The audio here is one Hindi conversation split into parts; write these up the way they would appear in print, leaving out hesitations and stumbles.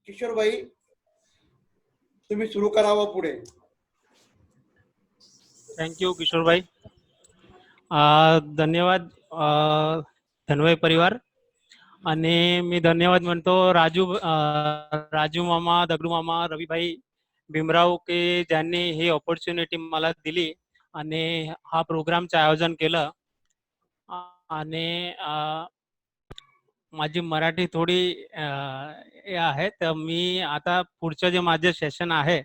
किशोर भाई, तुम्ही सुरू करावं पुढे. थँक्यू किशोर भाई. धन्यवाद धनवय परिवार. आणि मी धन्यवाद म्हणतो राजू मामा, दगडू मामा, रविभाई, भीमराव के ज्यांनी ही ऑपॉर्च्युनिटी मला दिली आणि हा प्रोग्रामचं आयोजन केलं. आणि माझी मराठी थोडी हे आहे, तर मी आता पुढचं जे माझे सेशन आहे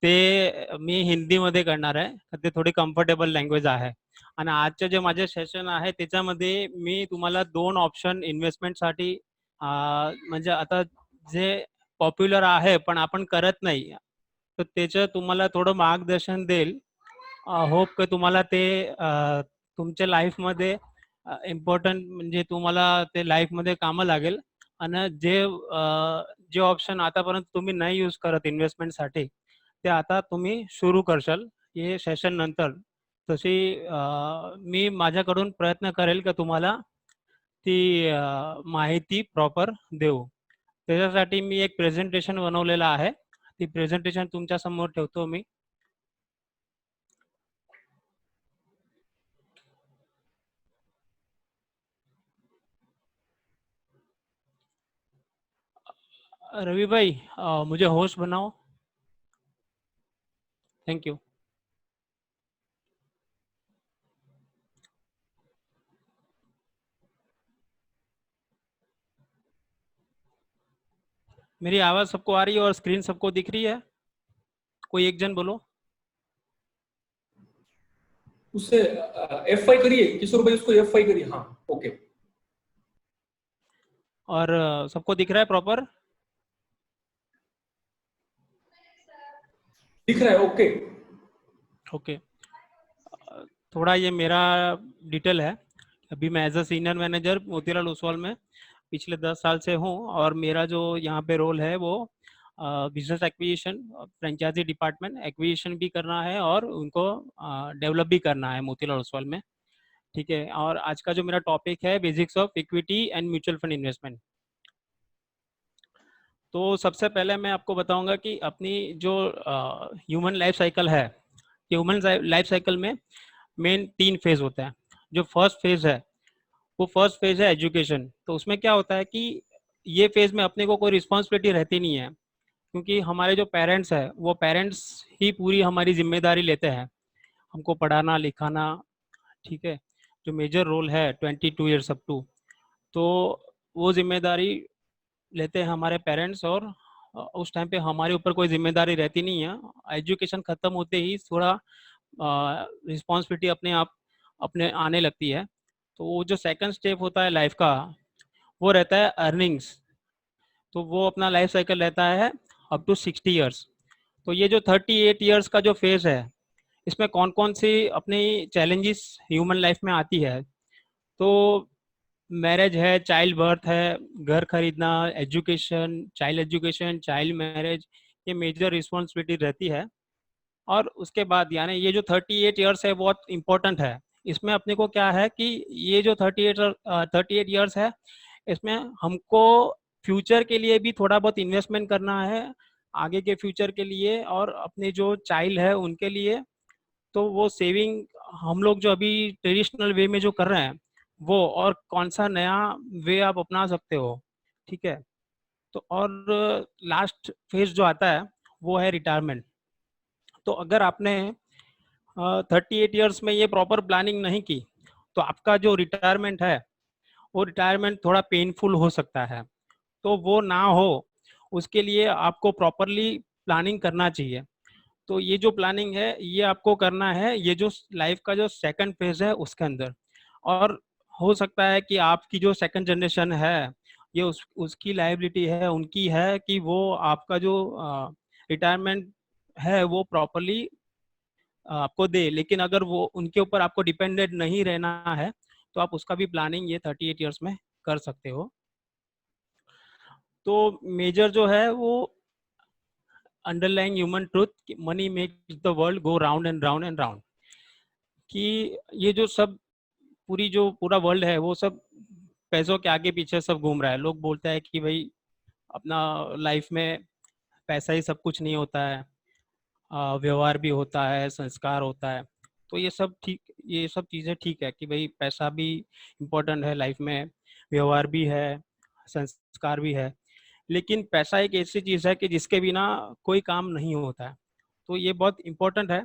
ते मी हिंदीमध्ये करणार आहे. ते थोडी कम्फर्टेबल लँग्वेज आहे. आणि आजचे जे माझे सेशन आहे त्याच्यामध्ये मी तुम्हाला 2 ऑप्शन इन्व्हेस्टमेंटसाठी म्हणजे आता जे पॉप्युलर आहे पण आपण करत नाही, तर त्याचं तुम्हाला थोडं मार्गदर्शन देईल. होप की तुम्हाला ते तुमच्या लाईफमध्ये इम्पॉर्टंट म्हणजे तुम्हाला ते लाईफमध्ये कामं लागेल. आणि जे ऑप्शन आतापर्यंत तुम्ही नाही यूज करत इन्व्हेस्टमेंटसाठी, ते आता तुम्ही सुरू करशाल हे सेशन नंतर. तशी मी माझ्याकडून प्रयत्न करेल की तुम्हाला ती माहिती प्रॉपर देऊ. त्याच्यासाठी मी एक प्रेझेंटेशन बनवलेलं आहे. ती प्रेझेंटेशन तुमच्या समोर ठेवतो मी. रवि भाई, मुझे होस्ट बनाओ. Thank you. मेरी आवाज़ सबको आ रही है और स्क्रीन सबको दिख रही है? कोई एक जन बोलो. उससे F5 करिए किशोर भाई, उसको F5 करिए. हाँ, ओके. और सबको दिख रहा है प्रॉपर? दिख रहा है. ओके. ओके. थोड़ा ये मेरा डिटेल है. अभी मैं as a senior manager Motilal Oswal में पिछले 10 साल से हूँ. और मेरा जो यहाँ पे रोल है वो business acquisition, franchisee department acquisition भी करना है और उनको डेवलप भी करना है मोतीलाल ओसवाल में. ठीक है. और आज का जो मेरा टॉपिक है basics of equity and mutual fund investment. तो सबसे पहले मैं आपको बताऊंगा कि अपनी जो ह्यूमन लाइफ साइकिल है, ह्यूमन लाइफ साइकिल में मेन 3 फेज होता है. जो फर्स्ट फेज है वो फर्स्ट फेज है एजुकेशन. तो उसमें क्या होता है कि ये फेज में अपने को कोई रिस्पॉन्सिबिलिटी रहती नहीं है, क्योंकि हमारे जो पेरेंट्स हैं वो पेरेंट्स ही पूरी हमारी जिम्मेदारी लेते हैं, हमको पढ़ाना लिखाना. ठीक है. जो मेजर रोल है 22 ईयर्स अप टू, तो वो जिम्मेदारी लेते हैं हमारे पेरेंट्स. और उस टाइम पे हमारे ऊपर कोई जिम्मेदारी रहती नहीं है. एजुकेशन ख़त्म होते ही थोड़ा रिस्पॉन्सिबिलिटी अपने आप अपने आने लगती है. तो वो जो सेकंड स्टेप होता है लाइफ का, वो रहता है अर्निंग्स. तो वो अपना लाइफ साइकिल रहता है अप टू 60 ईयर्स. तो ये जो 38 ईयर्स का जो फेज़ है, इसमें कौन कौन सी अपनी चैलेंजेस ह्यूमन लाइफ में आती है. तो मैरिज है, चाइल्ड बर्थ है, घर खरीदना, एजुकेशन, चाइल्ड मैरिज, ये मेजर रिस्पॉन्सिबिलिटी रहती है. और उसके बाद यानी ये जो 38 ईयर्स है बहुत इंपॉर्टेंट है. इसमें अपने को क्या है कि ये जो 38 ईयर्स है, इसमें हमको फ्यूचर के लिए भी थोड़ा बहुत इन्वेस्टमेंट करना है, आगे के फ्यूचर के लिए और अपने जो चाइल्ड है उनके लिए. तो वो सेविंग हम लोग जो अभी ट्रेडिशनल वे में जो कर रहे हैं वो, और कौन सा नया वे आप अपना सकते हो. ठीक है. तो और लास्ट फेज जो आता है वो है रिटायरमेंट. तो अगर आपने 38 ईयर्स में ये प्रॉपर प्लानिंग नहीं की, तो आपका जो रिटायरमेंट है वो रिटायरमेंट थोड़ा पेनफुल हो सकता है. तो वो ना हो उसके लिए आपको प्रॉपरली प्लानिंग करना चाहिए. तो ये जो प्लानिंग है ये आपको करना है ये जो लाइफ का जो सेकंड फेज है उसके अंदर. और हो सकता है कि आपकी जो सेकंड जनरेशन है ये उसकी लायबिलिटी है, उनकी है कि वो आपका जो रिटायरमेंट है वो प्रॉपरली आपको दे. लेकिन अगर वो उनके ऊपर आपको डिपेंडेंट नहीं रहना है, तो आप उसका भी प्लानिंग ये 38 ईयर्स में कर सकते हो. तो मेजर जो है वो underlying human truth, money makes the world go round and round and round. कि ये जो सब पूरा वर्ल्ड है वो सब पैसों के आगे पीछे सब घूम रहा है. लोग बोलते हैं कि भाई अपना लाइफ में पैसा ही सब कुछ नहीं होता है, व्यवहार भी होता है, संस्कार होता है। तो ये सब ठीक, ये सब चीज़ें ठीक है कि भाई पैसा भी इम्पोर्टेंट है लाइफ में, व्यवहार भी है, संस्कार भी है। लेकिन पैसा एक ऐसी चीज़ है कि जिसके बिना कोई काम नहीं होता है, तो ये बहुत इम्पोर्टेंट है।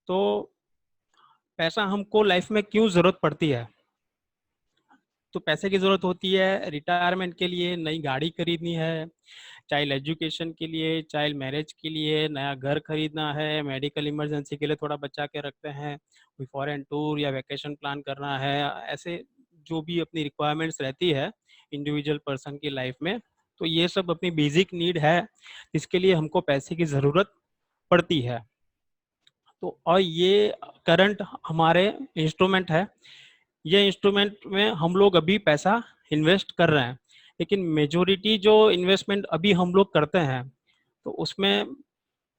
तो पैसा हमको लाइफ में क्यों ज़रूरत पड़ती है? तो पैसे की ज़रूरत होती है रिटायरमेंट के लिए, नई गाड़ी खरीदनी है, चाइल्ड एजुकेशन के लिए, चाइल्ड मैरिज के लिए, नया घर खरीदना है, मेडिकल इमरजेंसी के लिए थोड़ा बचा के रखते हैं, कोई फॉरेन टूर या वेकेशन प्लान करना है, ऐसे जो भी अपनी रिक्वायरमेंट्स रहती है इंडिविजुअल पर्सन की लाइफ में। तो ये सब अपनी बेसिक नीड है, इसके लिए हमको पैसे की ज़रूरत पड़ती है। तो और ये करंट हमारे इंस्ट्रूमेंट है, ये इंस्ट्रूमेंट में हम लोग अभी पैसा इन्वेस्ट कर रहे हैं, लेकिन मेजोरिटी जो इन्वेस्टमेंट अभी हम लोग करते हैं तो उसमें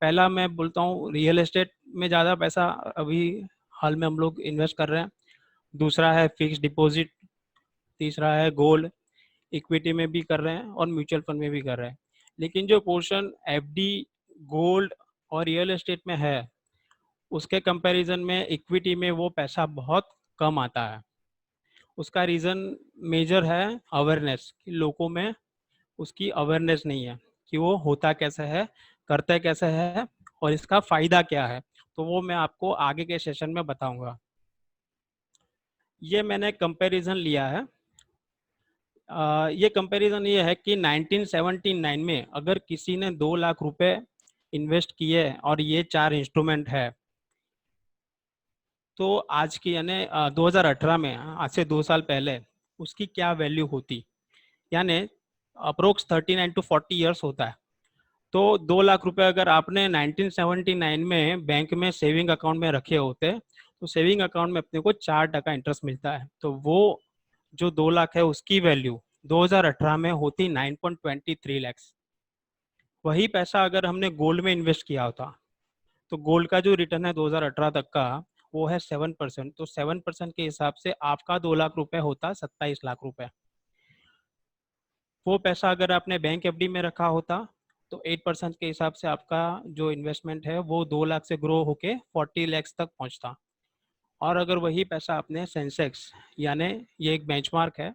पहला मैं बोलता हूँ रियल एस्टेट में ज़्यादा पैसा अभी हाल में हम लोग इन्वेस्ट कर रहे हैं, दूसरा है फिक्स डिपॉजिट, तीसरा है गोल्ड, इक्विटी में भी कर रहे हैं और म्यूचुअल फंड में भी कर रहे हैं। लेकिन जो पोर्शन एफडी, गोल्ड और रियल एस्टेट में है उसके कंपैरिजन में इक्विटी में वो पैसा बहुत कम आता है। उसका रीज़न मेजर है अवेयरनेस, कि लोगों में उसकी अवेयरनेस नहीं है कि वो होता कैसे है, करते कैसे है और इसका फ़ायदा क्या है। तो वो मैं आपको आगे के सेशन में बताऊंगा। ये मैंने कंपैरिजन लिया है। ये कंपैरिजन ये है कि 1979 में अगर किसी ने 2 लाख रुपए इन्वेस्ट किए और ये 4 इंस्ट्रूमेंट है, तो आज की यानी 2018 में, आज से 2 साल पहले उसकी क्या वैल्यू होती, यानी अप्रोक्स 39 टू 40 ईयर्स होता है। तो 2 लाख रुपए अगर आपने 1979 में बैंक में सेविंग अकाउंट में रखे होते तो सेविंग अकाउंट में अपने को 4% इंटरेस्ट मिलता है। तो वो जो 2 लाख है उसकी वैल्यू 2018 में होती 9.23 लैक्स। वही पैसा अगर हमने गोल्ड में इन्वेस्ट किया होता तो गोल्ड का जो रिटर्न है 2018 तक का वो है 7%। तो 7% के हिसाब से आपका 2 लाख रुपए होता 27 लाख रुपए। वो पैसा अगर आपने बैंक एफडी में रखा होता तो 8% के हिसाब से आपका जो इन्वेस्टमेंट है वो 2 लाख से ग्रो होके 40 लैक्स तक पहुंचता। और अगर वही पैसा आपने सेंसेक्स, यानी ये एक बेंचमार्क है,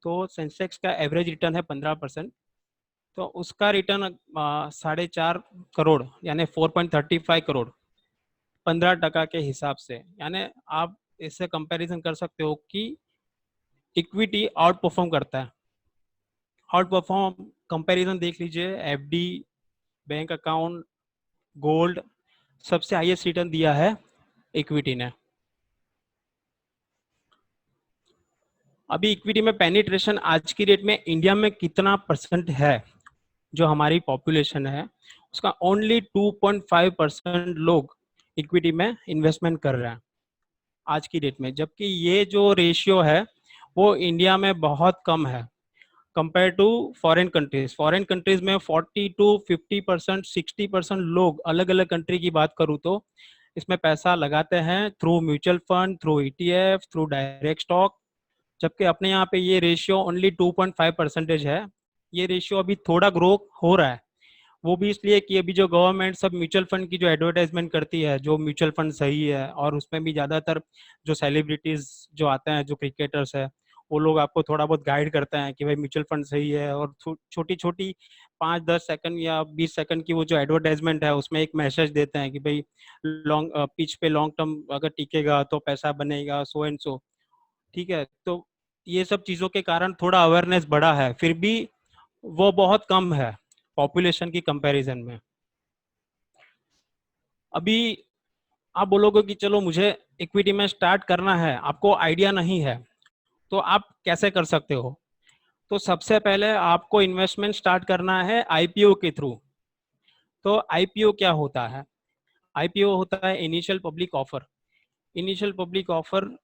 तो सेंसेक्स का एवरेज रिटर्न है 15%, तो उसका रिटर्न 4.5 करोड़ यानी 4.35 करोड़ 15% के हिसाब से। यानी आप इससे कंपैरिजन कर सकते हो कि इक्विटी आउट परफॉर्म करता है। आउट परफॉर्म कंपैरिजन देख लीजिए, एफडी, बैंक अकाउंट, गोल्ड, सबसे हाईएस्ट रिटर्न दिया है इक्विटी ने। अभी इक्विटी में पेनिट्रेशन आज की डेट में इंडिया में कितना परसेंट है? जो हमारी पॉपुलेशन है उसका ओनली 2.5% लोग इक्विटी में इन्वेस्टमेंट कर रहे हैं आज की डेट में, जबकि ये जो रेशियो है वो इंडिया में बहुत कम है compare to foreign countries. Foreign countries में 40 टू 50%, 60% लोग, अलग अलग कंट्री की बात करूँ तो, इसमें पैसा लगाते हैं through mutual fund, through ETF, through direct stock. जबकि अपने यहाँ पे ये रेशियो ओनली 2.5% है। ये रेशियो अभी थोड़ा ग्रो हो रहा है, वो भी इसलिए कि अभी जो गवर्नमेंट सब म्यूचुअल फंड की जो एडवर्टाइजमेंट करती है, जो म्यूचुअल फंड सही है, और उसमें भी ज़्यादातर जो सेलिब्रिटीज जो आते हैं, जो क्रिकेटर्स है, वो लोग आपको थोड़ा बहुत गाइड करते हैं कि भाई म्यूचुअल फंड सही है। और छोटी छोटी 5-10 सेकंड या 20 सेकंड की वो जो एडवर्टाइजमेंट है उसमें एक मैसेज देते हैं कि भाई लॉन्ग पिच पे लॉन्ग टर्म अगर टिकेगा तो पैसा बनेगा, सो एंड सो। ठीक है, तो ये सब चीज़ों के कारण थोड़ा अवेयरनेस बढ़ा है, फिर भी वो बहुत कम है पॉपुलेशन की कंपैरिजन में। अभी आप बोलोगे कि चलो मुझे इक्विटी में स्टार्ट करना है, आपको आइडिया नहीं है, तो आप कैसे कर सकते हो? तो सबसे पहले आपको इन्वेस्टमेंट स्टार्ट करना है आईपीओ के थ्रू। तो आईपीओ क्या होता है? आईपीओ होता है initial public offer. Initial public offer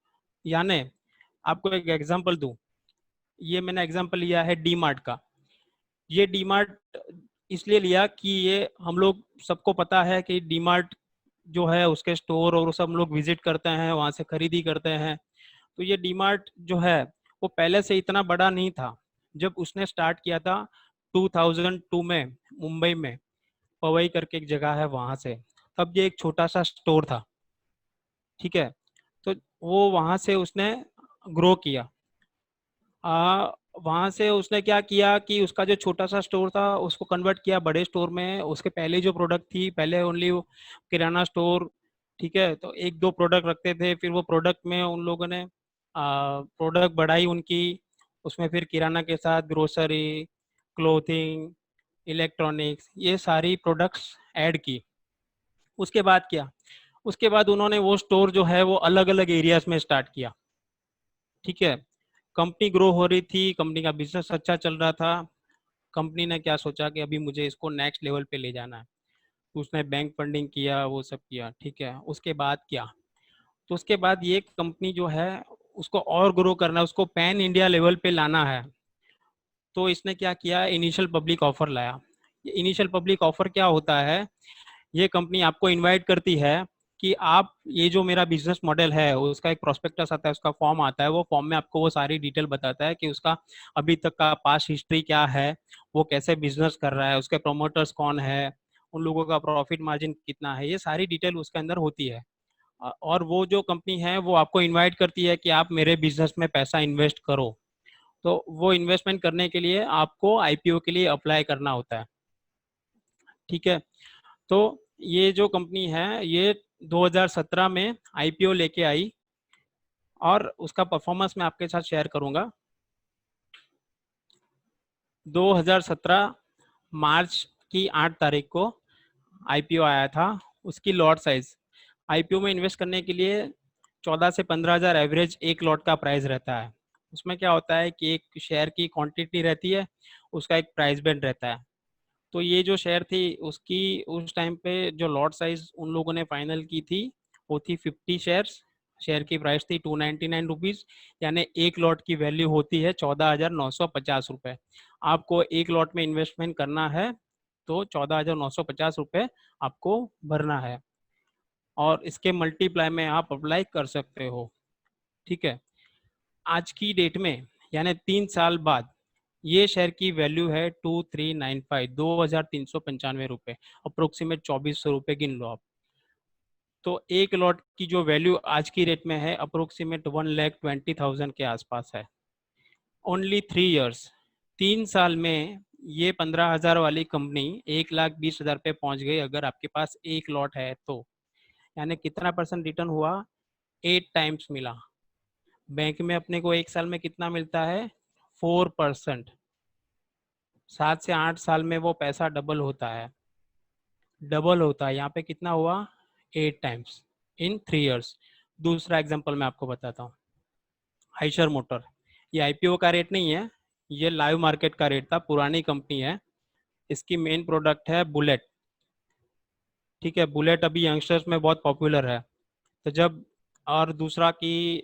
यानी, आपको एक एग्जांपल दूं, ये मैंने एग्जांपल लिया है डी मार्ट का। ये डी मार्ट इसलिए लिया कि ये हम लोग सबको पता है कि डी मार्ट जो है उसके स्टोर और सब हम लोग विजिट करते हैं, वहाँ से खरीदी करते हैं। तो ये डी मार्ट जो है वो पहले से इतना बड़ा नहीं था। जब उसने स्टार्ट किया था 2002 में मुंबई में पवई करके एक जगह है, वहां से तब ये एक छोटा सा स्टोर था, ठीक है। तो वो वहां से उसने ग्रो किया। वहां से उसने क्या किया कि उसका जो छोटा सा स्टोर था उसको कन्वर्ट किया बड़े स्टोर में। उसके पहले जो प्रोडक्ट थी, पहले ओनली किराना स्टोर, ठीक है, तो एक दो प्रोडक्ट रखते थे। फिर वो प्रोडक्ट में उन लोगों ने प्रोडक्ट बढ़ाई उनकी, उसमें फिर किराना के साथ ग्रोसरी, क्लोथिंग, इलेक्ट्रॉनिक्स, ये सारी प्रोडक्ट्स ऐड की। उसके बाद क्या, उसके बाद उन्होंने वो स्टोर जो है वो अलग अलग एरियाज में स्टार्ट किया, ठीक है। कंपनी ग्रो हो रही थी, कंपनी का बिजनेस अच्छा चल रहा था। कंपनी ने क्या सोचा कि अभी मुझे इसको नेक्स्ट लेवल पे ले जाना है, तो उसने बैंक फंडिंग किया, वो सब किया, ठीक है। उसके बाद क्या, तो उसके बाद ये कंपनी जो है उसको और ग्रो करना है, उसको पैन इंडिया लेवल पे लाना है। तो इसने क्या किया, इनिशियल पब्लिक ऑफर लाया। इनिशियल पब्लिक ऑफर क्या होता है, ये कंपनी आपको इनवाइट करती है कि आप ये जो मेरा बिजनेस मॉडल है उसका एक प्रोस्पेक्टस आता है, उसका फॉर्म आता है, वो फॉर्म में आपको वो सारी डिटेल बताता है कि उसका अभी तक का पास्ट हिस्ट्री क्या है, वो कैसे बिजनेस कर रहा है, उसके प्रोमोटर्स कौन है, उन लोगों का प्रॉफिट मार्जिन कितना है, ये सारी डिटेल उसके अंदर होती है। और वो जो कंपनी है वो आपको इनवाइट करती है कि आप मेरे बिजनेस में पैसा इन्वेस्ट करो। तो वो इन्वेस्टमेंट करने के लिए आपको आईपीओ के लिए अप्लाई करना होता है, ठीक है। तो ये जो कंपनी है ये 2017 में आईपीओ लेके आई, और उसका परफॉर्मेंस मैं आपके साथ शेयर करूंगा। 2017 मार्च की 8 तारीख को आईपीओ आया था। उसकी लॉट साइज, आईपीओ में इन्वेस्ट करने के लिए 14 से 15,000 एवरेज एक लॉट का प्राइस रहता है। उसमें क्या होता है कि एक शेयर की क्वांटिटी रहती है, उसका एक प्राइस बैंड रहता है। तो ये जो शेयर थी उसकी उस टाइम पे जो लॉट साइज उन लोगों ने फाइनल की थी वो थी 50 शेयर्स। शेयर की प्राइस थी 299 रुपीज, यानी एक लॉट की वैल्यू होती है 14,950 रुपये। आपको एक लॉट में इन्वेस्टमेंट करना है तो 14,950 रुपये आपको भरना है, और इसके मल्टीप्लाई में आप अप्लाई कर सकते हो, ठीक है। आज की डेट में यानी 3 साल बाद ये शेयर की वैल्यू है 2395, 2,395 रुपये, अप्रोक्सीमेट 2,400 रुपये गिन लो आप। तो एक लॉट की जो वैल्यू आज की रेट में है अप्रोक्सीमेट 1,20,000 के आसपास है। ओनली 3 इयर्स, 3 साल में ये 15,000 वाली कंपनी 1,20,000 पे पहुंच गई, अगर आपके पास एक लॉट है तो। यानी कितना परसेंट रिटर्न हुआ, 8 टाइम्स मिला। बैंक में अपने को एक साल में कितना मिलता है, 4%। 7 से 8 साल में वो पैसा डबल होता है, डबल होता है। यहाँ पे कितना हुआ, 8 टाइम्स इन 3 इयर्स। दूसरा एग्जांपल मैं आपको बताता हूँ, आइशर मोटर। ये आईपीओ का रेट नहीं है, ये लाइव मार्केट का रेट था, पुरानी कंपनी है। इसकी मेन प्रोडक्ट है बुलेट, ठीक है। बुलेट अभी यंगस्टर्स में बहुत पॉपुलर है। तो जब, और दूसरा कि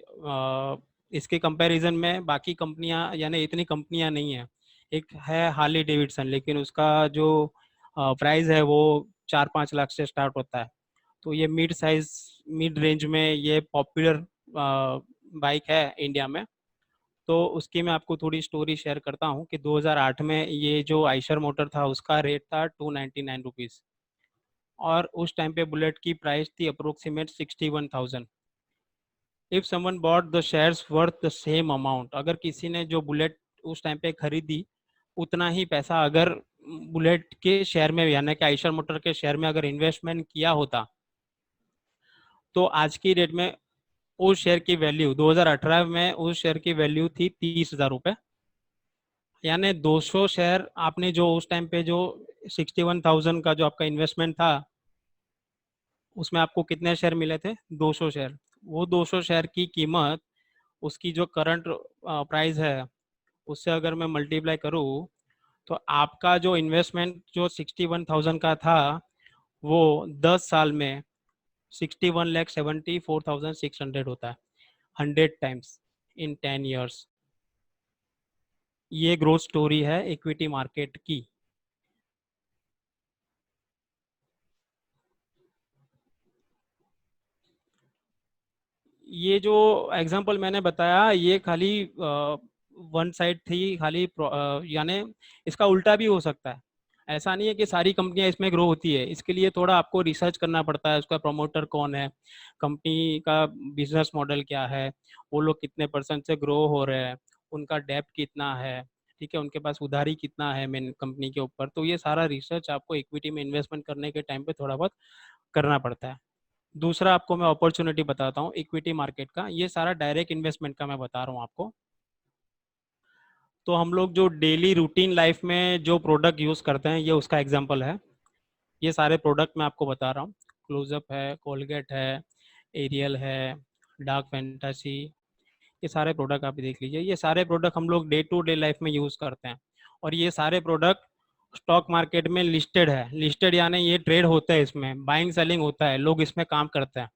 इसके कंपैरिजन में बाकी कंपनियां, यानी इतनी कंपनियां नहीं है। एक है हार्ली डेविडसन, लेकिन उसका जो प्राइस है वो 4-5 लाख से स्टार्ट होता है। तो ये मिड साइज, मिड रेंज में ये पॉपुलर बाइक है इंडिया में। तो उसकी मैं आपको थोड़ी स्टोरी शेयर करता हूँ कि 2008 में ये जो आइशर मोटर था उसका रेट था 299 रुपीज़, और उस टाइम पे बुलेट की प्राइस थी approximate 61,000। If someone bought the shares worth the same amount, अगर किसी ने जो बुलेट उस टाइम पे खरीदी उतना ही पैसा अगर बुलेट के शेयर में यानी कि आइशर मोटर के शेयर में अगर इन्वेस्टमेंट किया होता, तो आज की डेट में उस शेयर की वैल्यू 2018 में उस शेयर की वैल्यू थी 30,000 रुपये। यानी 200 शेयर आपने जो उस टाइम पे जो 61,000 का जो आपका इन्वेस्टमेंट था उसमें आपको कितने शेयर मिले थे, 200 शेयर। वो 200 शेयर की कीमत, उसकी जो करंट प्राइस है उससे अगर मैं मल्टीप्लाई करूँ तो आपका जो इन्वेस्टमेंट जो 61,000 का था वो 10 साल में 61,74,600 होता है, 100 टाइम्स इन 10 इयर्स। ये ग्रोथ स्टोरी है इक्विटी मार्केट की। ये जो एग्जांपल मैंने बताया ये खाली वन साइड थी खाली, यानी इसका उल्टा भी हो सकता है। ऐसा नहीं है कि सारी कंपनियां इसमें ग्रो होती है, इसके लिए थोड़ा आपको रिसर्च करना पड़ता है, उसका प्रमोटर कौन है, कंपनी का बिजनेस मॉडल क्या है, वो लोग कितने परसेंट से ग्रो हो रहे हैं, उनका डेप्ट कितना है, ठीक है, उनके पास उधारी कितना है मेन कंपनी के ऊपर। तो ये सारा रिसर्च आपको इक्विटी में इन्वेस्टमेंट करने के टाइम पे थोड़ा बहुत करना पड़ता है। दूसरा आपको मैं अपॉर्चुनिटी बताता हूँ इक्विटी मार्केट का, ये सारा डायरेक्ट इन्वेस्टमेंट का मैं बता रहा हूँ आपको। तो हम लोग जो डेली रूटीन लाइफ में जो प्रोडक्ट यूज़ करते हैं, ये उसका एग्जांपल है। ये सारे प्रोडक्ट मैं आपको बता रहा हूँ, क्लोजअप है, कोलगेट है, एरियल है, डार्क फैंटेसी, ये सारे प्रोडक्ट आप देख लीजिए। ये सारे प्रोडक्ट हम लोग डे टू डे लाइफ में यूज़ करते हैं, और ये सारे प्रोडक्ट स्टॉक मार्केट में लिस्टेड है। लिस्टेड यानी ये ट्रेड होता है, इसमें बाइंग सेलिंग होता है, लोग इसमें काम करते हैं।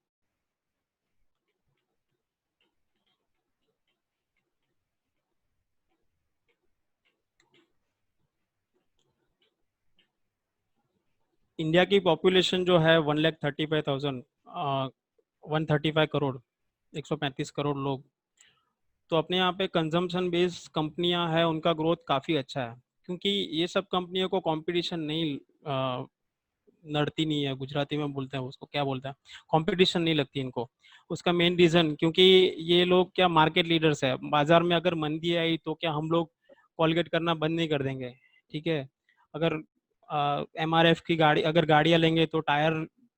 इंडिया की पॉपुलेशन जो है 1,35,000, 135 करोड़, 135 करोड़ लोग। तो अपने यहाँ पे कंजम्पशन बेस्ड कंपनियां हैं, उनका ग्रोथ काफ़ी अच्छा है, क्योंकि ये सब कंपनियों को कंपटीशन नहीं, नड़ती नहीं है, गुजराती में बोलते हैं उसको, क्या बोलते हैं, कंपटीशन नहीं लगती इनको। उसका मेन रीज़न, क्योंकि ये लोग क्या मार्केट लीडर्स है, बाजार में अगर मंदी आई तो क्या हम लोग कॉलगेट करना बंद नहीं कर देंगे, ठीक है। अगर एमआरएफ की गाड़ी, अगर गाड़ियाँ लेंगे तो टायर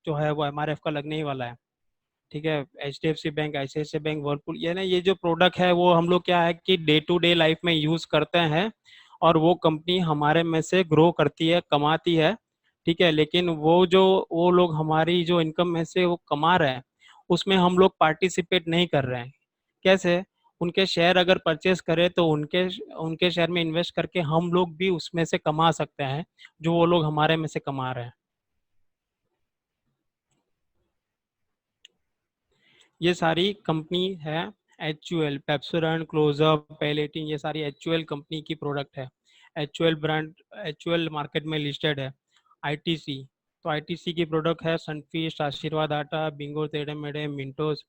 जो है वो एमआरएफ का लगने ही वाला है, ठीक है। HDFC bank, ICICI bank, Whirlpool, ये ना, ये जो प्रोडक्ट है वो हम लोग क्या है कि डे टू डे लाइफ में यूज करते हैं, और वो कंपनी हमारे में से ग्रो करती है, कमाती है, ठीक है। लेकिन वो लोग हमारी जो इनकम में से वो कमा रहे हैं, उसमें हम लोग पार्टिसिपेट नहीं कर रहे हैं। कैसे? उनके शेयर अगर परचेस करें तो उनके उनके शेयर में इन्वेस्ट करके हम लोग भी उसमें से कमा सकते हैं, जो वो लोग हमारे में से कमा रहे हैं। ये सारी कंपनी है, HUL, पेप्सोडेंट, क्लोजअप, पैलेटिन, ये सारी HUL कंपनी की प्रोडक्ट है। HUL ब्रांड, HUL मार्केट में लिस्टेड है। ITC, तो ITC की प्रोडक्ट है सनफीस्ट, आशीर्वाद आटा, बिंगो टेढ़े मेढ़े, मिंटोस।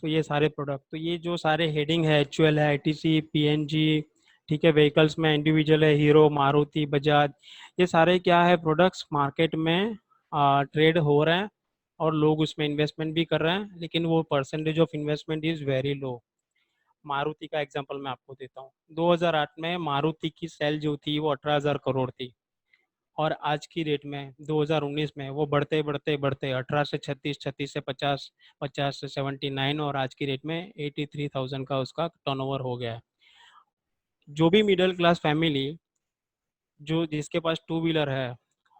तो ये सारे प्रोडक्ट, तो ये जो सारे हेडिंग है, HUL है, ITC, PNG, ठीक है। व्हीकल्स में इंडिविजुअल है, हीरो, मारुति, बजाज, ये सारे क्या है प्रोडक्ट्स मार्केट में ट्रेड हो रहे हैं, और लोग उसमें इन्वेस्टमेंट भी कर रहे हैं, लेकिन वो percentage of investment is very low. Maruti का एग्जांपल मैं आपको देता हूँ। 2008 में मारुति की सेल जो थी वो 18,000 करोड़ थी, और आज की डेट में 2019 में वो बढ़ते बढ़ते बढ़ते 18 से 36, 36 से 50, 50 से 79, और आज की डेट में 83,000 का उसका टर्नओवर हो गया है। जो भी मिडिल क्लास फैमिली, जो जिसके पास टू व्हीलर है,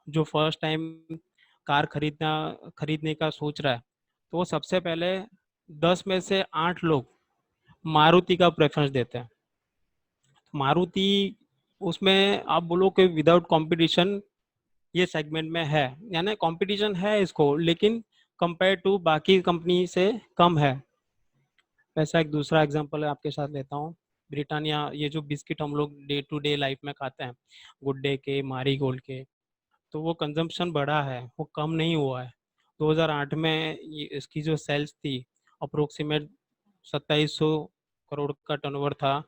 जो फर्स्ट टाइम कार खरीदने का सोच रहा है, तो वो सबसे पहले 10 में से 8 लोग मारुति का प्रेफरेंस देते हैं। मारुति, उसमें आप बोलो कि विदाउट कंपटीशन ये सेगमेंट में है, यानी कंपटीशन है इसको, लेकिन कंपेयर टू बाकी कंपनी से कम है। वैसा एक दूसरा एग्जांपल है आपके साथ लेता हूँ, ब्रिटानिया, ये जो बिस्किट हम लोग डे टू डे लाइफ में खाते हैं, गुड डे के, मारी गोल्ड के, तो वो कंजम्पशन बढ़ा है, वो कम नहीं हुआ है। 2008 में इसकी जो सेल्स थी अप्रोक्सीमेट 2700 करोड़ का टर्नओवर था,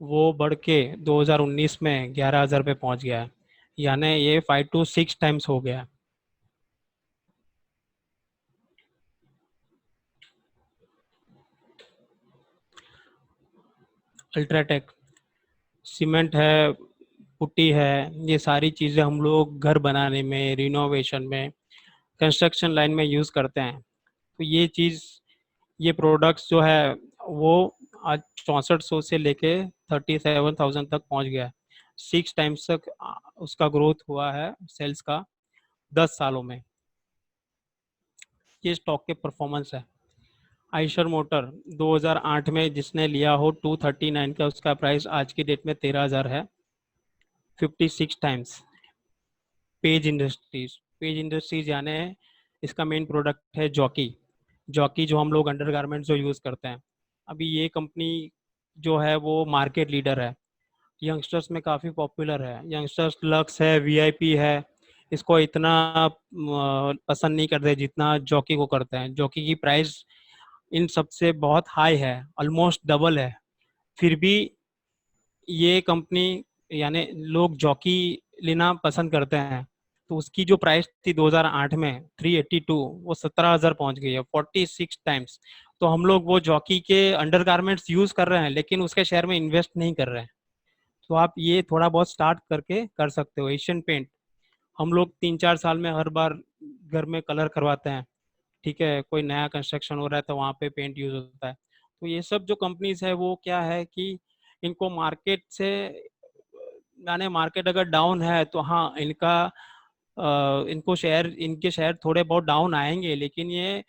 वो बढ़ के 2019 में 11,000 पे पहुंच गया है, यानी ये 5 to 6 टाइम्स हो गया है। अल्ट्राटेक, सीमेंट है, पुट्टी है, ये सारी चीज़ें हम लोग घर बनाने में, रिनोवेशन में, कंस्ट्रक्शन लाइन में यूज़ करते हैं। तो ये चीज़, ये प्रोडक्ट्स जो है वो आज 6400 से लेके 37,000 तक पहुंच गया है। 6 टाइम्स तक उसका ग्रोथ हुआ है सेल्स का 10 सालों में। ये स्टॉक के परफॉर्मेंस है। आइशर मोटर 2008 में जिसने लिया हो 239 का उसका प्राइस, आज की डेट में 13,000 है, 56 टाइम्स। पेज इंडस्ट्रीज यानी इसका मेन प्रोडक्ट है जॉकी। जॉकी जो हम लोग अंडरगारमेंट्स जो यूज़ करते हैं, अभी ये कंपनी जो है वो मार्केट लीडर है, यंगस्टर्स में काफ़ी पॉपुलर है। यंगस्टर्स लक्स है, वीआईपी है, इसको इतना पसंद नहीं करते जितना जॉकी को करते हैं। जॉकी की प्राइस इन सबसे बहुत हाई है, ऑलमोस्ट डबल है, फिर भी ये कंपनी यानी लोग जॉकी लेना पसंद करते हैं, तो उसकी जो प्राइस थी 2008 में 382, वो 17,000 पहुंच गई है, 46 टाइम्स। तो हम लोग वो जॉकी के अंडरगारमेंट्स यूज कर रहे हैं, लेकिन उसके शेयर में इन्वेस्ट नहीं कर रहे हैं। तो आप ये थोड़ा बहुत स्टार्ट करके कर सकते हो। एशियन पेंट, हम लोग 3-4 साल में हर बार घर में कलर करवाते हैं, ठीक है, कोई नया कंस्ट्रक्शन हो रहा है तो वहाँ पे पेंट यूज होता है। तो ये सब जो कंपनीज है वो क्या है कि इनको मार्केट से, यानी मार्केट अगर डाउन है तो हाँ इनका इनको शेयर, इनके शेयर थोड़े बहुत डाउन आएंगे, लेकिन ये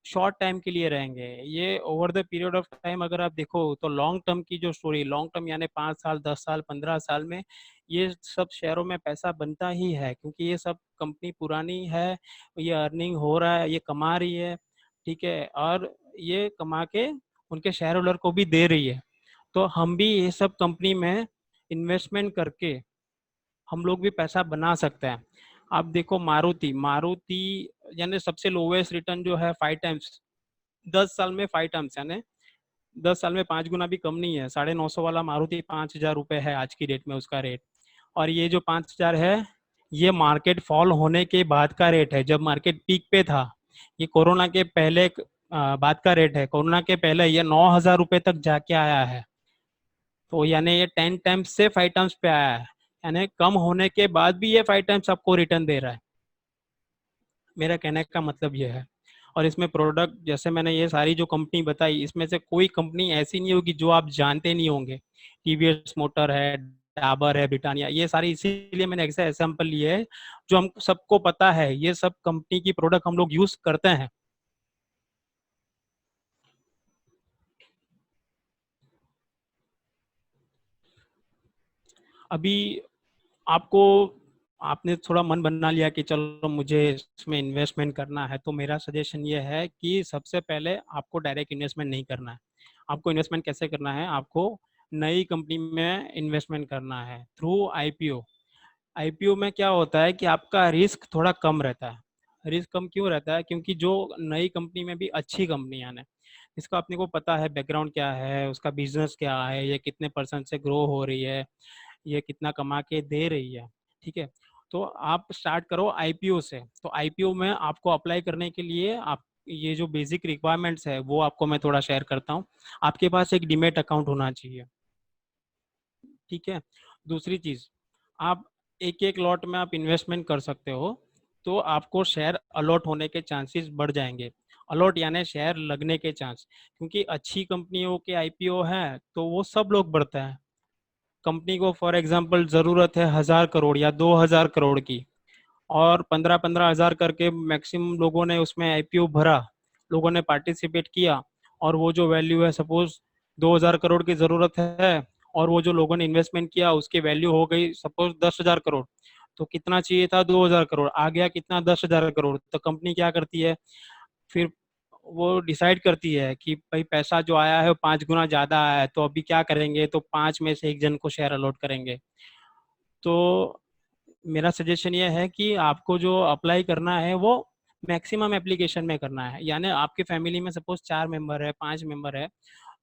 शॉर्ट टाइम के लिए रहेंगे। ये over the period of time अगर आप देखो तो लॉन्ग टर्म की जो स्टोरी, लॉन्ग टर्म यानी 5 साल, 10 साल, 15 साल में ये सब शेयरों में पैसा बनता ही है, क्योंकि ये सब कंपनी पुरानी है, ये अर्निंग हो रहा है, ये कमा रही है, ठीक है, और ये कमा के उनके शेयर होल्डर को भी दे रही है। तो हम भी ये सब कंपनी में इन्वेस्टमेंट करके हम लोग भी पैसा बना सकते हैं। आप देखो मारुति, मारुति यानी सबसे लोवेस्ट रिटर्न जो है 5 टाइम्स, 10 साल में 5 टाइम्स, यानी 10 साल में 5 गुना भी कम नहीं है। 950 वाला मारुति 5,000 रुपये है आज की डेट में उसका रेट। और ये जो 5,000 है, ये मार्केट फॉल होने के बाद का रेट है, जब मार्केट पीक पे था। ये कोरोना के पहले बाद का रेट है। कोरोना के पहले ये 9,000 रुपये तक जाके आया है। तो यानी ये 10 टाइम्स से 5 टाइम्स पे आया है, यानी कम होने के बाद भी ये 5 टाइम्स आपको रिटर्न दे रहा है। मेरा कहने का मतलब ये है। और इसमें प्रोडक्ट, जैसे मैंने ये सारी जो कंपनी बताई, इसमें से कोई कंपनी ऐसी नहीं होगी जो आप जानते नहीं होंगे। टीवीएस मोटर है, डाबर है, ब्रिटानिया, ये सारी इसीलिए मैंने ऐसे एग्जाम्पल लिए है जो हम सबको पता है, ये सब कंपनी की प्रोडक्ट हम लोग यूज करते हैं। अभी आपको, आपने थोड़ा मन बना लिया कि चलो मुझे इसमें इन्वेस्टमेंट करना है, तो मेरा सजेशन ये है कि सबसे पहले आपको डायरेक्ट इन्वेस्टमेंट नहीं करना है। आपको इन्वेस्टमेंट कैसे करना है, आपको नई कंपनी में इन्वेस्टमेंट करना है थ्रू आईपीओ। आईपीओ में क्या होता है कि आपका रिस्क थोड़ा कम रहता है। रिस्क कम क्यों रहता है, क्योंकि जो नई कंपनी में भी अच्छी कंपनियां हैं, इसका अपने को पता है बैकग्राउंड क्या है, उसका बिजनेस क्या है, ये कितने परसेंट से ग्रो हो रही है, ये कितना कमा के दे रही है, ठीक है। तो आप स्टार्ट करो आईपीओ से। तो आईपीओ में आपको अप्लाई करने के लिए आप, ये जो बेसिक रिक्वायरमेंट्स है वो आपको मैं थोड़ा शेयर करता हूँ। आपके पास एक डीमेट अकाउंट होना चाहिए, ठीक है। दूसरी चीज, आप एक एक लॉट में आप इन्वेस्टमेंट कर सकते हो, तो आपको शेयर अलॉट होने के चांसेस बढ़ जाएंगे। अलॉट यानी शेयर लगने के चांस, क्योंकि अच्छी कंपनियों के आईपीओ हैं तो वो सब लोग बढ़ते हैं। कंपनी को फॉर एग्जांपल ज़रूरत है 1,000 करोड़ या 2,000 करोड़ की, और 15-15 हज़ार करके मैक्सिमम लोगों ने उसमें आईपीओ भरा, लोगों ने पार्टिसिपेट किया, और वो जो वैल्यू है सपोज 2,000 करोड़ की ज़रूरत है, और वो जो लोगों ने इन्वेस्टमेंट किया उसकी वैल्यू हो गई सपोज 10,000 करोड़। तो कितना चाहिए था, 2,000 करोड़, आ गया कितना, 10,000 करोड़। तो कंपनी क्या करती है फिर, वो डिसाइड करती है कि भाई पैसा जो आया है वो 5 गुना ज्यादा आया है, तो अभी क्या करेंगे, तो 5 में से एक जन को शेयर अलॉट करेंगे। तो मेरा सजेशन ये है कि आपको जो अप्लाई करना है वो मैक्सिमम एप्लीकेशन में करना है। यानी आपके फैमिली में सपोज 4 मेंबर है, 5 मेंबर है,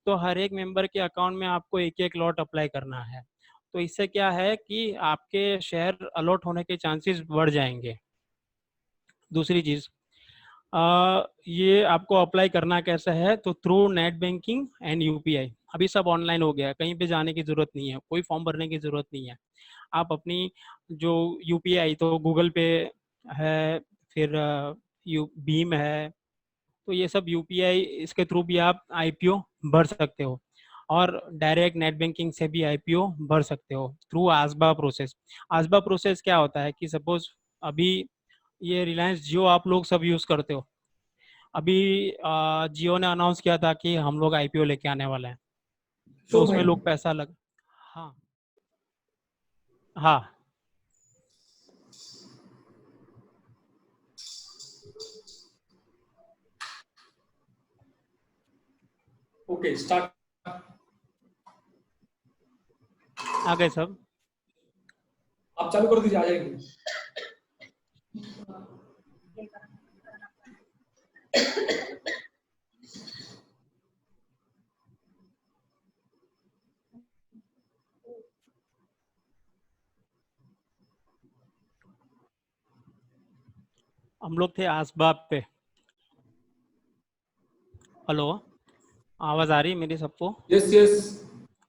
तो हर एक मेंबर के अकाउंट में आपको एक एक लॉट अप्लाई करना है। तो इससे क्या है कि आपके शेयर अलॉट होने के चांसेस बढ़ जाएंगे। दूसरी चीज, ये आपको अप्लाई करना कैसा है, तो through net banking and UPI. अभी सब ऑनलाइन हो गया है, कहीं पे जाने की जरूरत नहीं है, कोई फॉर्म भरने की जरूरत नहीं है। आप अपनी जो यूपीआई, तो गूगल पे है, फिर यू भीम है, तो ये सब यूपीआई, इसके थ्रू भी आप आईपीओ भर सकते हो। और डायरेक्ट नेट बैंकिंग से भी आईपीओ भर सकते हो थ्रू आसबा प्रोसेस। आसबा प्रोसेस क्या होता है कि सपोज अभी ये रिलायंस जियो आप लोग सब यूज करते हो, अभी जियो ने अनाउंस किया था कि हम लोग आईपीओ लेके आने वाले हैं, तो तो उसमें भाई, लोग पैसा लग, हाँ, हाँ, ओके स्टार्ट। आ गए सब। आप चालू कर दीजिए, आ जाएंगे। हम लोग थे आसबाब पे। हेलो, आवाज आ रही है मेरी सबको? यस यस,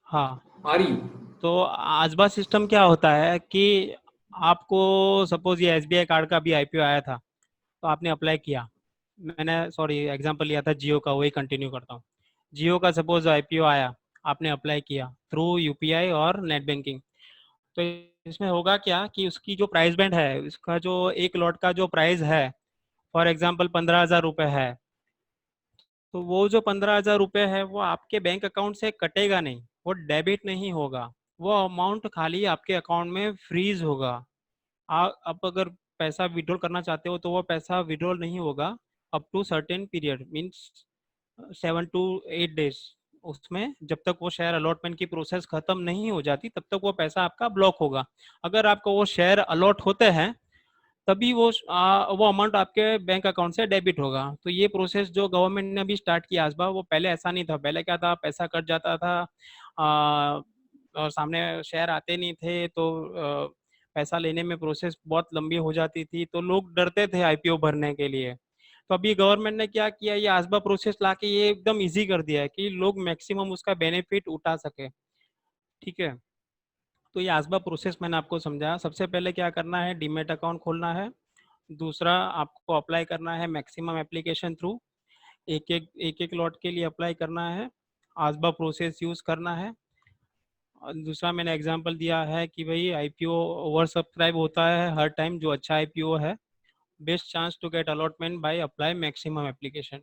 हाँ। आ रही। तो आसबा सिस्टम क्या होता है कि आपको सपोज ये एसबीआई कार्ड का भी आईपीओ आया था, तो आपने अप्लाई किया। मैंने सॉरी एग्जांपल लिया था जियो का, वही कंटिन्यू करता हूँ। जियो का सपोज आईपीओ आया, आपने अप्लाई किया थ्रू यूपीआई और नेट बैंकिंग। तो इसमें होगा क्या कि उसकी जो प्राइस बैंड है, उसका जो एक लॉट का जो प्राइस है, फॉर एग्जाम्पल 15,000 रुपये है, तो वो जो 15,000 रुपये है वो आपके बैंक अकाउंट से कटेगा नहीं, वो डेबिट नहीं होगा। वो अमाउंट खाली आपके अकाउंट में फ्रीज होगा। आप अगर पैसा विड्रॉल करना चाहते हो तो वो पैसा विड्रॉल नहीं होगा up to certain period, means 7 to 8 days. उसमें जब तक वो शेयर अलॉटमेंट की प्रोसेस खत्म नहीं हो जाती तब तक वो पैसा आपका ब्लॉक होगा। अगर आपको वो शेयर अलॉट होते हैं तभी वो अमाउंट आपके बैंक अकाउंट से डेबिट होगा। तो ये प्रोसेस जो गवर्नमेंट ने अभी स्टार्ट किया आसबा, वो पहले ऐसा नहीं था। पहले क्या था, पैसा कट जाता था और सामने शेयर आते नहीं थे, तो पैसा लेने में प्रोसेस बहुत लंबी हो जाती थी, तो लोग डरते थे आईपीओ भरने के लिए। तो अभी गवर्नमेंट ने क्या किया, ये आसबा प्रोसेस लाके ये एकदम इजी कर दिया है कि लोग मैक्सिमम उसका बेनिफिट उठा सके। ठीक है। तो ये आसबा प्रोसेस मैंने आपको समझाया। सबसे पहले क्या करना है, डीमेट अकाउंट खोलना है। दूसरा, आपको अप्लाई करना है मैक्सिमम एप्लीकेशन थ्रू, एक एक लॉट के लिए अप्लाई करना है, आसबा प्रोसेस यूज करना है। और दूसरा मैंने एग्जांपल दिया है कि भाई आईपीओ ओवर सब्सक्राइब होता है हर टाइम, जो अच्छा आईपीओ है, best chance to get allotment by apply maximum application.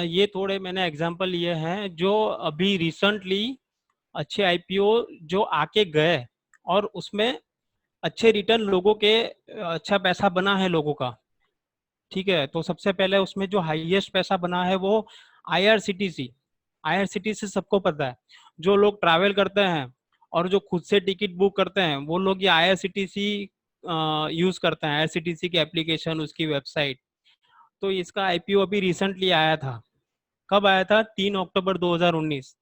ये थोड़े मैंने एग्जांपल लिए हैं जो अभी रिसेंटली अच्छे आईपीओ जो आके गए और उसमें अच्छे रिटर्न लोगों के, अच्छा पैसा बना है लोगों का। ठीक है। तो सबसे पहले उसमें जो हाईएस्ट पैसा बना है वो आईआरसीटीसी। आईआरसीटीसी सबको पता है, जो लोग ट्रैवल करते हैं और जो खुद से टिकट बुक करते हैं वो लोग ये आईआरसीटीसी यूज करते हैं, आईआरसीटीसी की एप्लीकेशन, उसकी वेबसाइट। तो इसका आईपीओ अभी रिसेंटली आया था। कब आया था? 3 अक्टूबर 2019।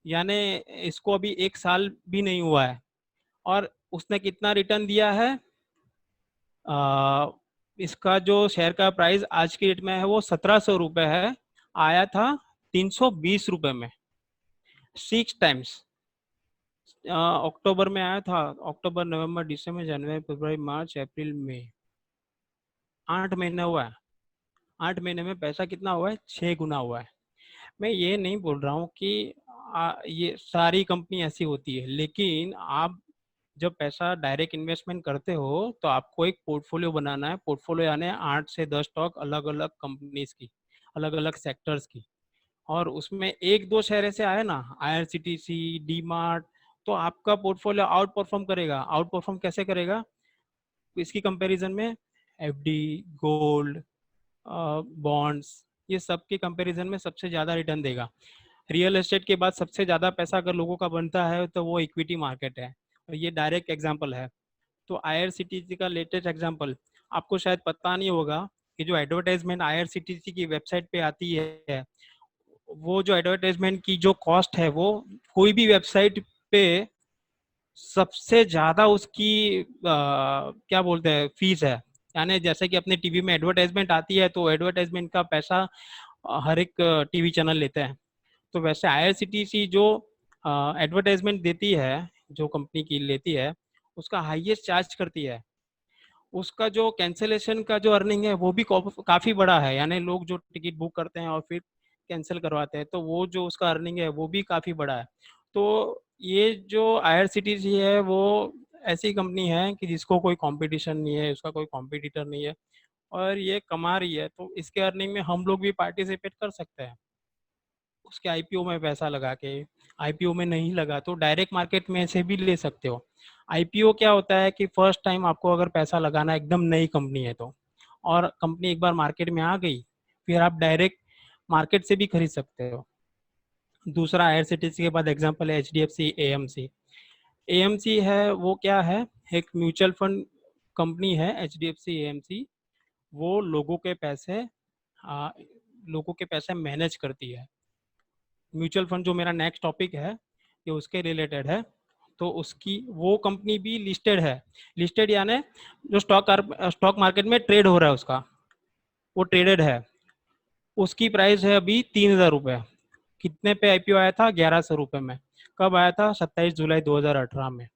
यानी इसको अभी 1 साल भी नहीं हुआ है। और उसने कितना रिटर्न दिया है? इसका जो शेयर का प्राइस आज की डेट में है वो 1,700 रुपये है। आया था 320 रुपये में, 6 टाइम्स। अक्टूबर में आया था, अक्टूबर नवंबर दिसंबर जनवरी फरवरी मार्च अप्रैल मई, 8 महीने हुआ है। 8 महीने में पैसा कितना हुआ है? 6 गुना हुआ है। मैं ये नहीं बोल रहा हूँ कि ये सारी कंपनी ऐसी होती है, लेकिन आप जब पैसा डायरेक्ट इन्वेस्टमेंट करते हो तो आपको एक पोर्टफोलियो बनाना है। पोर्टफोलियो यानी 8 से 10 स्टॉक, अलग अलग कंपनीज की, अलग अलग सेक्टर्स की। और उसमें एक दो शेयर ऐसे आए ना, आईआरसीटीसी, डी मार्ट, तो आपका पोर्टफोलियो आउट परफॉर्म करेगा। आउट परफॉर्म कैसे करेगा? इसकी कंपैरिजन में एफडी, गोल्ड, बॉन्ड्स, ये सब के कंपैरिजन में सबसे ज़्यादा रिटर्न देगा। रियल एस्टेट के बाद सबसे ज़्यादा पैसा अगर लोगों का बनता है तो वो इक्विटी मार्केट है, और ये डायरेक्ट एग्जांपल है। तो आईआरसीटीसी का लेटेस्ट एग्जांपल आपको शायद पता नहीं होगा कि जो एडवर्टाइजमेंट आईआरसीटीसी की वेबसाइट पे आती है, वो जो एडवर्टाइजमेंट की जो कॉस्ट है, वो कोई भी वेबसाइट पे सबसे ज्यादा उसकी क्या बोलते हैं, फीस है। यानी जैसे कि अपने टीवी में एडवर्टाइजमेंट आती है तो एडवर्टाइजमेंट का पैसा हर एक टीवी चैनल लेते हैं। तो वैसे आईआरसीटीसी जो एडवर्टाइजमेंट देती है, जो कंपनी की लेती है, उसका हाईएस्ट चार्ज करती है। उसका जो कैंसिलेशन का जो अर्निंग है वो भी काफी बड़ा है। यानी लोग जो टिकट बुक करते हैं और फिर कैंसिल करवाते हैं, तो वो जो उसका अर्निंग है वो भी काफी बड़ा है। तो ये जो आईआरसीटीसी है वो ऐसी कंपनी है कि जिसको कोई कंपटीशन नहीं है, उसका कोई कॉम्पिटिटर नहीं है, और ये कमा रही है। तो इसके अर्निंग में हम लोग भी पार्टिसिपेट कर सकते हैं, उसके आईपीओ में पैसा लगा के। आईपीओ में नहीं लगा तो डायरेक्ट मार्केट में से भी ले सकते हो। आईपीओ क्या होता है कि फर्स्ट टाइम आपको अगर पैसा लगाना, एकदम नई कंपनी है तो, और कंपनी एक बार मार्केट में आ गई, फिर आप डायरेक्ट मार्केट से भी खरीद सकते हो। दूसरा आईआरसीटीसी के बाद एग्जांपल है एचडीएफसी एएमसी। एएमसी है वो क्या है, एक म्यूचुअल फंड कंपनी है एचडीएफसी एएमसी। वो लोगों के पैसे मैनेज करती है। म्यूचुअल फंड जो मेरा नेक्स्ट टॉपिक है ये उसके रिलेटेड है। तो उसकी वो कंपनी भी लिस्टेड है। लिस्टेड यानी जो स्टॉक मार्केट में ट्रेड हो रहा है उसका, वो ट्रेडेड है। उसकी प्राइस है अभी 3,000 रुपये। कितने पे आईपीओ आया था? 1,100 रुपये में। कब आया था? 27 जुलाई 2018 में।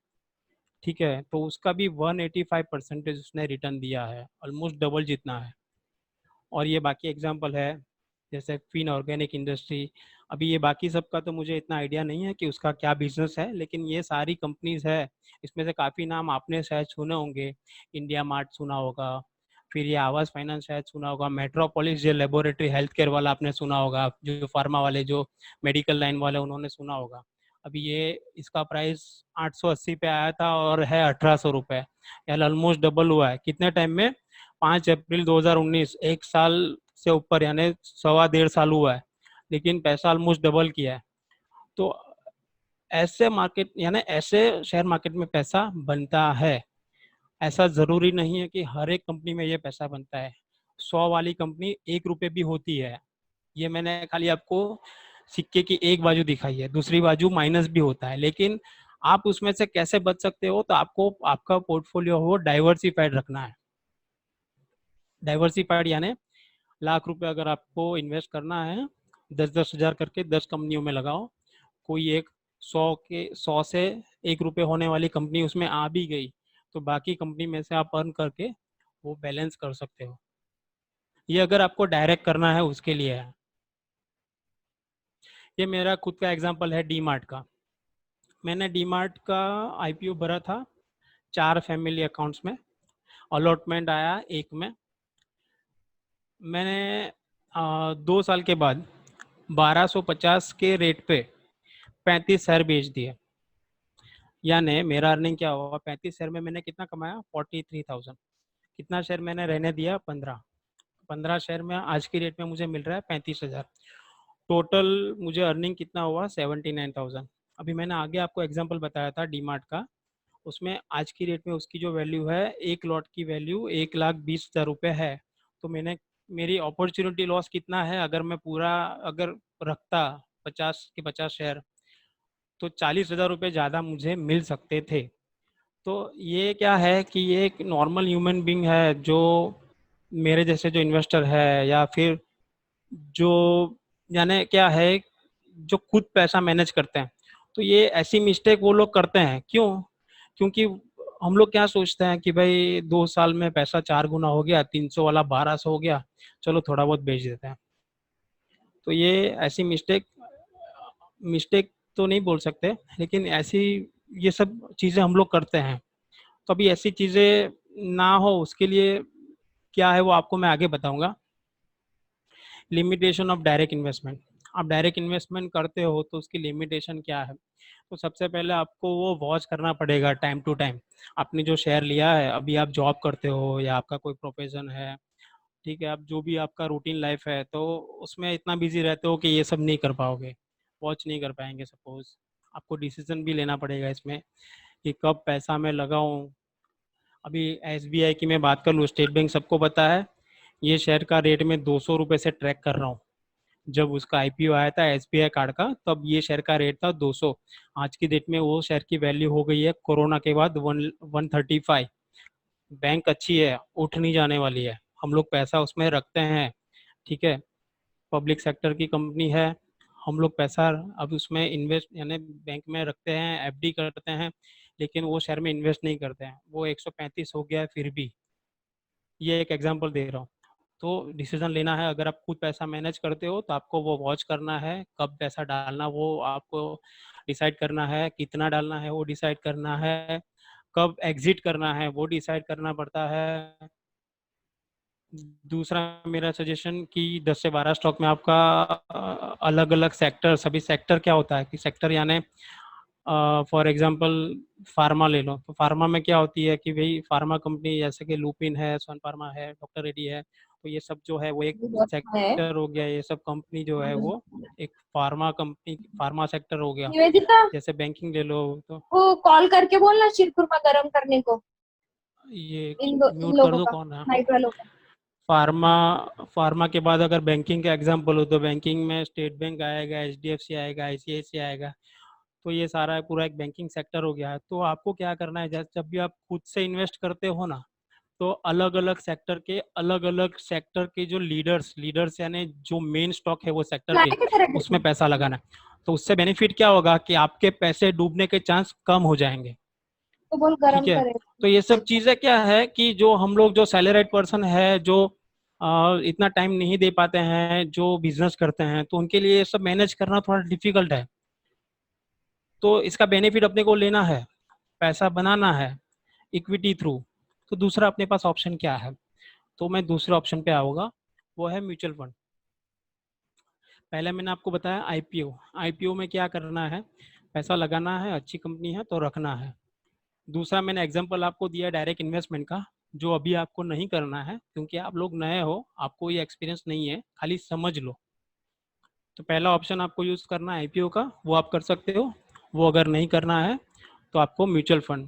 ठीक है, तो उसका भी 185% उसने रिटर्न दिया है, ऑलमोस्ट डबल जितना है। और ये बाकी एग्जांपल है जैसे फिन ऑर्गेनिक इंडस्ट्री। अभी ये बाकी सब का तो मुझे इतना आइडिया नहीं है कि उसका क्या बिजनेस है, लेकिन ये सारी कंपनीज है। इसमें से काफ़ी नाम आपने शायद सुने होंगे। इंडिया मार्ट सुना होगा, फिर ये आवास फाइनेंस शायद सुना होगा, मेट्रोपोलिस जो लेबोरेटरी हेल्थ केयर वाला आपने सुना होगा, जो फार्मा वाले जो मेडिकल लाइन वाले उन्होंने सुना होगा। अभी ये इसका प्राइस 880 पे आया था और है 1,800 रुपये, यानी ऑलमोस्ट डबल हुआ है। कितने टाइम में? 5 अप्रैल 2019, 1 साल से ऊपर यानी 1.25 साल हुआ है, लेकिन पैसा ऑलमोस्ट डबल किया है। तो ऐसे मार्केट यानी ऐसे शेयर मार्केट में पैसा बनता है। ऐसा जरूरी नहीं है कि हर एक कंपनी में ये पैसा बनता है। 100 वाली कंपनी 1 रुपये भी होती है। ये मैंने खाली आपको सिक्के की एक बाजू दिखाई है, दूसरी बाजू माइनस भी होता है। लेकिन आप उसमें से कैसे बच सकते हो? तो आपको आपका पोर्टफोलियो हो डाइवर्सिफाइड रखना है। डाइवर्सिफाइड यानी लाख 1,00,000 अगर आपको इन्वेस्ट करना है, 10-10 हज़ार करके 10 कंपनियों में लगाओ। कोई एक 100 से 1 रुपये होने वाली कंपनी उसमें आ भी गई, तो बाकी कंपनी में से आप अर्न करके वो बैलेंस कर सकते हो। ये अगर आपको डायरेक्ट करना है उसके लिए है। ये मेरा खुद का एग्जांपल है डी मार्ट का। मैंने डी मार्ट का आईपीओ भरा था 4 फैमिली अकाउंट्स में, अलॉटमेंट आया 1 में। मैंने 2 साल के बाद 1250 के रेट पे 35 शेयर बेच दिए। यानी मेरा अर्निंग क्या हुआ? 35 शेयर में मैंने कितना कमाया? 43,000। कितना शेयर मैंने रहने दिया? 15 शेयर में आज की रेट में मुझे मिल रहा है 35,000। टोटल मुझे अर्निंग कितना हुआ? 79,000। अभी मैंने आगे आपको एग्जांपल बताया था डी मार्ट का, उसमें आज की रेट में उसकी जो वैल्यू है, एक लॉट की वैल्यू 1,20,000 रुपये है। तो मैंने मेरी अपॉर्चुनिटी लॉस कितना है? अगर मैं पूरा अगर रखता 50 के 50 शेयर, तो 40,000 रुपये ज़्यादा मुझे मिल सकते थे। तो ये क्या है कि ये एक नॉर्मल ह्यूमन बीइंग है जो मेरे जैसे जो इन्वेस्टर है, या फिर जो यानी क्या है, जो खुद पैसा मैनेज करते हैं, तो ये ऐसी मिस्टेक वो लोग करते हैं। क्यों? क्योंकि हम लोग क्या सोचते हैं कि भाई 2 साल में पैसा 4 गुना हो गया, 300 वाला 1,200 हो गया, चलो थोड़ा बहुत बेच देते हैं। तो ये ऐसी मिस्टेक मिस्टेक तो नहीं बोल सकते, लेकिन ऐसी ये सब चीज़ें हम लोग करते हैं। तो अभी ऐसी चीज़ें ना हो उसके लिए क्या है वो आपको मैं आगे बताऊंगा। Limitation of direct investment. आप डायरेक्ट इन्वेस्टमेंट करते हो तो उसकी लिमिटेशन क्या है? तो सबसे पहले आपको वो वॉच करना पड़ेगा टाइम टू टाइम। आपने जो शेयर लिया है, अभी आप जॉब करते हो या आपका कोई प्रोफेशन है, ठीक है, आप जो भी आपका रूटीन लाइफ है, तो उसमें इतना बिजी रहते हो कि ये सब नहीं कर पाओगे, वॉच नहीं कर पाएंगे। सपोज आपको डिसीजन भी लेना पड़ेगा इसमें कि कब पैसा मैं लगाऊं। अभी एसबीआई की मैं बात कर लूँ, स्टेट बैंक सबको पता है, ये शेयर का रेट में 200 रुपये से ट्रैक कर रहा हूँ। जब उसका आईपीओ आया था एसबीआई कार्ड का, तब ये शेयर का रेट था 200। आज की डेट में वो शेयर की वैल्यू हो गई है कोरोना के बाद 135। बैंक अच्छी है, उठ नहीं जाने वाली है, हम लोग पैसा उसमें रखते हैं। ठीक है, पब्लिक सेक्टर की कंपनी है, हम लोग पैसा अब उसमें इन्वेस्ट यानी बैंक में रखते हैं, एफडी करते हैं, लेकिन वो शेयर में इन्वेस्ट नहीं करते हैं। वो 135 हो गया है फिर भी। ये एक एग्जांपल दे रहा हूँ। तो डिसीजन लेना है, अगर आप खुद पैसा मैनेज करते हो तो आपको वो वॉच करना है, कब पैसा डालना वो आपको डिसाइड करना है, कितना डालना है वो डिसाइड करना है, कब एग्जिट करना है वो डिसाइड करना पड़ता है। दूसरा मेरा सजेशन कि 10 से 12 स्टॉक में आपका अलग अलग सेक्टर, सभी सेक्टर क्या होता है कि सेक्टर यानी फॉर एग्जांपल फार्मा ले लो, तो फार्मा में क्या होती है कि भाई फार्मा कंपनी जैसे कि लुपिन है, सन फार्मा है, डॉक्टर रेड्डी है, तो ये सब जो है वो एक है सेक्टर हो गया। ये सब कंपनी जो है वो एक फार्मा कंपनी, फार्मा सेक्टर हो गया। निवेदिता, जैसे बैंकिंग ले लो, तो वो कॉल करके बोलना शीरकुरमा गरम करने को ये इन म्यूट कर लोगों दो, का, कौन है? नाइट वालों का। फार्मा, फार्मा के बाद अगर बैंकिंग का एग्जांपल हो तो बैंकिंग में स्टेट बैंक आएगा, एचडीएफसी आएगा, आईसीआईसी आएगा। तो ये सारा पूरा एक बैंकिंग सेक्टर हो गया है। तो आपको क्या करना है, जब भी आप खुद से इन्वेस्ट करते हो ना, तो अलग अलग सेक्टर के जो लीडर्स यानी जो मेन स्टॉक है वो सेक्टर के, लाए किधर है उसमें टिफिन? पैसा लगाना है। तो उससे बेनिफिट क्या होगा कि आपके पैसे डूबने के चांस कम हो जाएंगे। तो बोल ठीक गरम है, करे। तो ये सब चीजें क्या है कि जो हम लोग जो सैलरीड पर्सन है, जो इतना टाइम नहीं दे पाते हैं, जो बिजनेस करते हैं, तो उनके लिए ये सब मैनेज करना थोड़ा डिफिकल्ट है। तो इसका बेनिफिट अपने को लेना है, पैसा बनाना है इक्विटी थ्रू। तो दूसरा अपने पास ऑप्शन क्या है, तो मैं दूसरे ऑप्शन पे आऊंगा, वो है म्यूचुअल फंड। पहले मैंने आपको बताया आईपीओ। आईपीओ में क्या करना है, पैसा लगाना है, अच्छी कंपनी है तो रखना है। दूसरा मैंने एग्जांपल आपको दिया डायरेक्ट इन्वेस्टमेंट का, जो अभी आपको नहीं करना है क्योंकि आप लोग नए हो, आपको ये एक्सपीरियंस नहीं है, खाली समझ लो। तो पहला ऑप्शन आपको यूज़ करना है आईपीओ का, वो आप कर सकते हो। वो अगर नहीं करना है तो आपको म्यूचुअल फंड,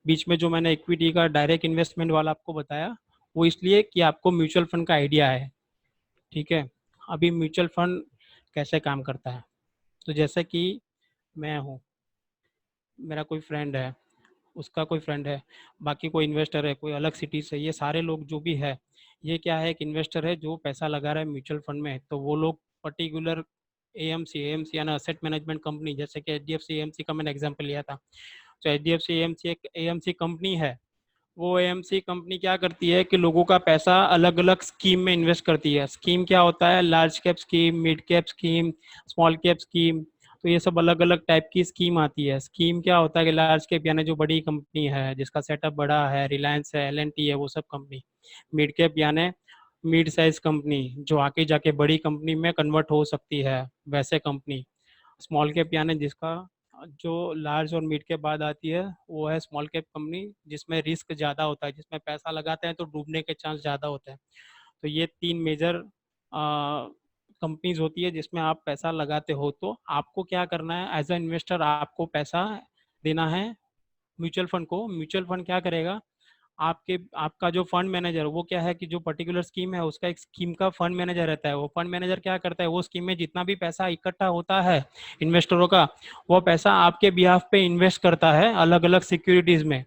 बीच में जो मैंने इक्विटी का डायरेक्ट इन्वेस्टमेंट वाला आपको बताया, वो इसलिए कि आपको म्यूचुअल फंड का आइडिया है। ठीक है, अभी म्यूचुअल फंड कैसे काम करता है, तो जैसे कि मैं हूँ, मेरा कोई फ्रेंड है, उसका कोई फ्रेंड है, बाकी कोई इन्वेस्टर है कोई अलग सिटी से, ये सारे लोग जो भी है, ये क्या है, एक इन्वेस्टर है जो पैसा लगा रहा है म्यूचुअल फंड में। तो वो लोग पर्टिकुलर एएमसी यानी असेट मैनेजमेंट कंपनी, जैसे कि एचडीएफसी एएमसी का मैंने एग्जांपल लिया था, तो एचडीएफसी एएमसी एक एएमसी कंपनी है। वो एएमसी कंपनी क्या करती है कि लोगों का पैसा अलग अलग स्कीम में इन्वेस्ट करती है। स्कीम क्या होता है, large cap scheme, mid cap scheme, small cap scheme, तो ये सब अलग अलग टाइप की स्कीम आती है। स्कीम क्या होता है कि लार्ज कैप यानी जो बड़ी कंपनी है, जिसका सेटअप बड़ा है, रिलायंस है, एलएनटी है, वो सब कंपनी। मिड कैप यानी मिड साइज कंपनी जो आके जाके बड़ी कंपनी में कन्वर्ट हो सकती है, वैसे कंपनी। स्मॉल कैप यानी जिसका जो लार्ज और मिड के बाद आती है, वो है स्मॉल कैप कंपनी, जिसमें रिस्क ज़्यादा होता है, जिसमें पैसा लगाते हैं तो डूबने के चांस ज़्यादा होते हैं। तो ये तीन मेजर कंपनीज होती है जिसमें आप पैसा लगाते हो। तो आपको क्या करना है, एज अ इन्वेस्टर आपको पैसा देना है म्यूचुअल फंड को। म्यूचुअल फंड क्या करेगा, आपका जो फंड मैनेजर, वो क्या है कि जो पर्टिकुलर स्कीम है उसका एक स्कीम का फंड मैनेजर रहता है। वो फंड मैनेजर क्या करता है, वो स्कीम में जितना भी पैसा इकट्ठा होता है इन्वेस्टरों का, वो पैसा आपके बिहाफ पे इन्वेस्ट करता है अलग अलग सिक्योरिटीज में,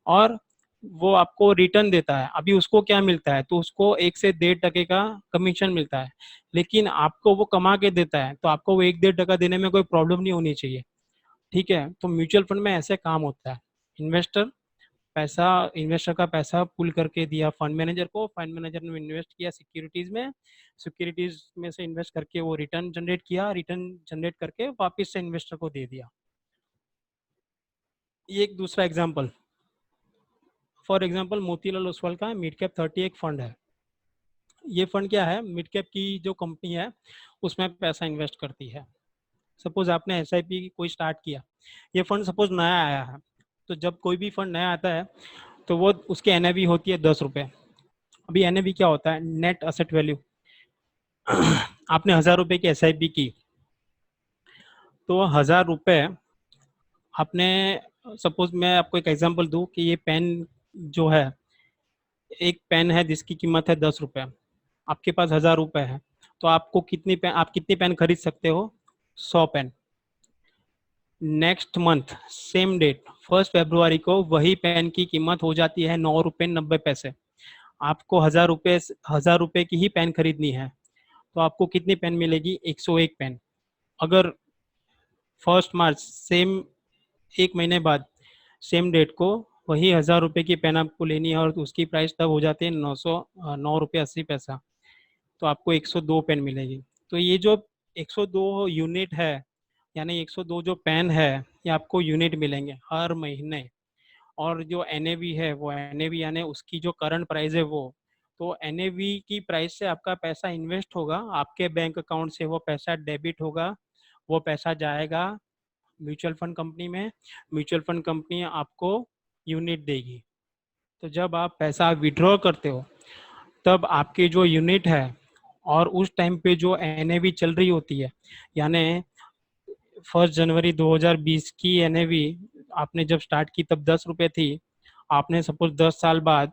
और वो आपको रिटर्न देता है। अभी उसको क्या मिलता है, तो उसको 1 से 1.5% का कमीशन मिलता है, लेकिन आपको वो कमा के देता है, तो आपको वो 1-1.5% देने में कोई प्रॉब्लम नहीं होनी चाहिए। ठीक है, तो म्यूचुअल फंड में ऐसे काम होता है। इन्वेस्टर पैसा इन्वेस्टर का पैसा पुल करके दिया फंड मैनेजर को, फंड मैनेजर ने इन्वेस्ट किया सिक्योरिटीज में, सिक्योरिटीज में से इन्वेस्ट करके वो रिटर्न जनरेट किया, रिटर्न जनरेट करके वापस से इन्वेस्टर को दे दिया। ये एक दूसरा example. For example Motilal Oswal का मिड कैप 30 एक फंड है। ये फंड क्या है, मिड कैप की जो कंपनी है उसमें पैसा इन्वेस्ट करती है। सपोज आपने एसआईपी कोई स्टार्ट किया, ये फंड सपोज नया आया है, तो जब कोई भी फंड नया आता है तो वो उसकी एनएवी होती है 10 रुपये। अभी एनएवी क्या होता है, नेट असेट वैल्यू। आपने 1000 रुपये की एसआईपी की, तो 1000 रुपये आपने, सपोज मैं आपको एक एग्जांपल दूं कि ये पेन जो है, एक पेन है जिसकी कीमत है 10 रुपये, आपके पास 1000 रुपये है, तो आपको कितनी पेन खरीद सकते हो, 100 pen. Next month same date 1 फरवरी को वही पेन की कीमत हो जाती है 9 रुपये 90 पैसे। आपको 1000 रुपये की ही पेन खरीदनी है, तो आपको कितनी पेन मिलेगी, 101 पेन। अगर 1 मार्च सेम, एक महीने बाद सेम डेट को वही 1000 रुपये की पेन आपको लेनी है, और उसकी प्राइस तब हो जाती है 9 रुपये 80 पैसा, तो आपको 102 पेन मिलेगी। तो ये जो 102 यूनिट है, यानी 102 जो पेन है, ये आपको यूनिट मिलेंगे हर महीने। और जो एनएवी है, वो एनएवी यानी उसकी जो करंट प्राइस है वो, तो एनएवी की प्राइस से आपका पैसा इन्वेस्ट होगा, आपके बैंक अकाउंट से वो पैसा डेबिट होगा, वो पैसा जाएगा म्यूचुअल फंड कंपनी में, म्यूचुअल फंड कंपनी आपको यूनिट देगी। तो जब आप पैसा विड्रॉ करते हो, तब आपकी जो यूनिट है और उस टाइम पे जो एनएवी चल रही होती है, यानी 1 जनवरी 2020 की एनएवी आपने जब स्टार्ट की तब 10 रुपये थी, आपने सपोज 10 साल बाद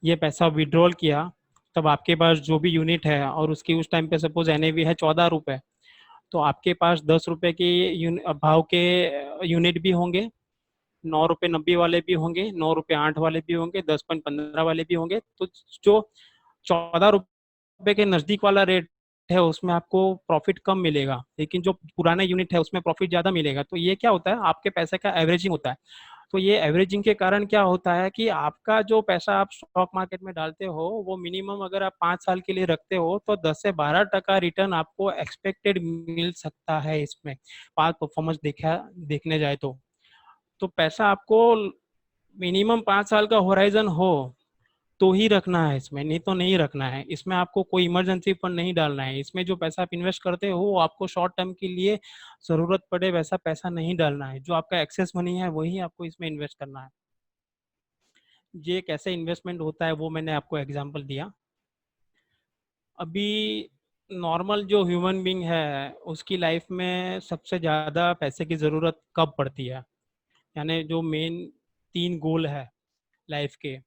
ये पैसा विड्रॉल किया, तब आपके पास जो भी यूनिट है और उसकी उस टाइम पे सपोज एनएवी है 14 रुपये, तो आपके पास 10 रुपए के भाव के यूनिट भी होंगे, 9 रुपए 90 वाले भी होंगे, 9 रुपए 8 वाले भी होंगे, 10.15 वाले भी होंगे। तो जो 14 रुपए के नजदीक वाला रेट है उसमें आपको प्रॉफिट कम मिलेगा, लेकिन जो पुराना यूनिट है उसमें प्रॉफिट ज्यादा मिलेगा। तो ये क्या होता है, आपके पैसे का एवरेजिंग होता है। तो ये एवरेजिंग के कारण क्या होता है कि आपका जो पैसा आप स्टॉक मार्केट में डालते हो वो मिनिमम अगर आप 5 साल के लिए रखते हो तो 10 से 12% रिटर्न आपको एक्सपेक्टेड मिल सकता है इसमें, पास परफॉर्मेंस देखने जाए तो पैसा आपको मिनिमम 5 साल का होराइजन हो तो ही रखना है इसमें, नहीं तो नहीं रखना है। इसमें आपको कोई इमरजेंसी फंड नहीं डालना है। इसमें जो पैसा आप इन्वेस्ट करते हो वो आपको शॉर्ट टर्म के लिए जरूरत पड़े वैसा पैसा नहीं डालना है। जो आपका एक्सेस मनी है वही आपको इसमें इन्वेस्ट करना है। ये कैसे इन्वेस्टमेंट होता है वो मैंने आपको एग्जांपल दिया। अभी नॉर्मल जो ह्यूमन बीइंग है उसकी लाइफ में सबसे ज़्यादा पैसे की ज़रूरत कब पड़ती है, यानी जो मेन 3 गोल है लाइफ के,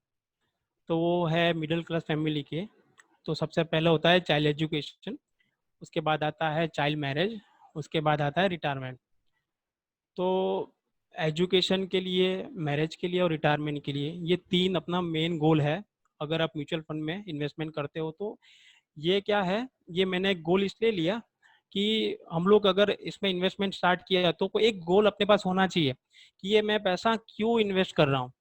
तो वो है मिडिल क्लास फैमिली के। तो सबसे पहले होता है चाइल्ड एजुकेशन, उसके बाद आता है चाइल्ड मैरिज, उसके बाद आता है रिटायरमेंट। तो एजुकेशन के लिए, मैरिज के लिए और रिटायरमेंट के लिए ये 3 अपना मेन गोल है। अगर आप म्यूचुअल फंड में इन्वेस्टमेंट करते हो तो ये क्या है, ये मैंने एक गोल इसलिए लिया कि हम लोग अगर इसमें इन्वेस्टमेंट स्टार्ट किया तो कोई एक गोल अपने पास होना चाहिए कि ये मैं पैसा क्यों इन्वेस्ट कर रहा हूँ।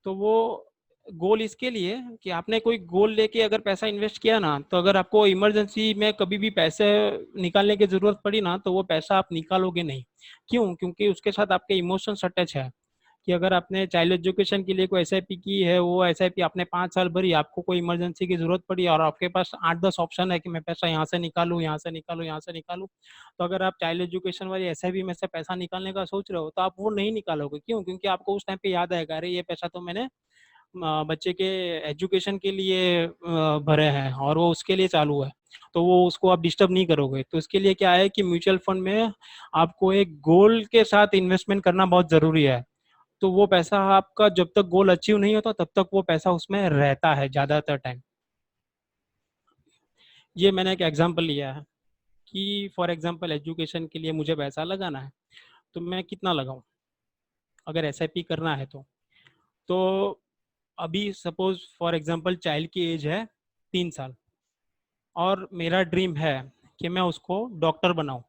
तो वो गोल इसके लिए कि आपने कोई गोल लेके अगर पैसा इन्वेस्ट किया ना, तो अगर आपको इमरजेंसी में कभी भी पैसे निकालने की जरूरत पड़ी ना तो वो पैसा आप निकालोगे नहीं। क्यों? क्योंकि उसके साथ आपके इमोशंस अटैच है। कि अगर आपने चाइल्ड एजुकेशन के लिए कोई एसआईपी की है, वो एसआईपी आपने 5 साल भरी, आपको कोई इमरजेंसी की जरूरत पड़ी और आपके पास 8-10 ऑप्शन है कि मैं पैसा यहाँ से निकालूं, यहाँ से निकालूं, यहाँ से निकालूं, तो अगर आप चाइल्ड एजुकेशन वाली एसआईपी में से पैसा निकालने का सोच रहे हो तो आप वो नहीं निकालोगे। क्यों? क्योंकि आपको उस टाइम पे याद आएगा, अरे ये पैसा तो मैंने बच्चे के एजुकेशन के लिए भरे हैं और वो उसके लिए चालू है, तो वो उसको आप डिस्टर्ब नहीं करोगे। तो इसके लिए क्या है कि म्यूचुअल फंड में आपको एक गोल के साथ इन्वेस्टमेंट करना बहुत जरूरी है। तो वो पैसा आपका जब तक गोल अचीव नहीं होता तब तक वो पैसा उसमें रहता है ज्यादातर टाइम। ये मैंने एक एग्जांपल लिया है कि फॉर एग्जांपल एजुकेशन के लिए मुझे पैसा लगाना है तो मैं कितना लगाऊं अगर एसआईपी करना है तो अभी सपोज फॉर एग्जांपल चाइल्ड की एज है 3 साल और मेरा ड्रीम है कि मैं उसको डॉक्टर बनाऊं।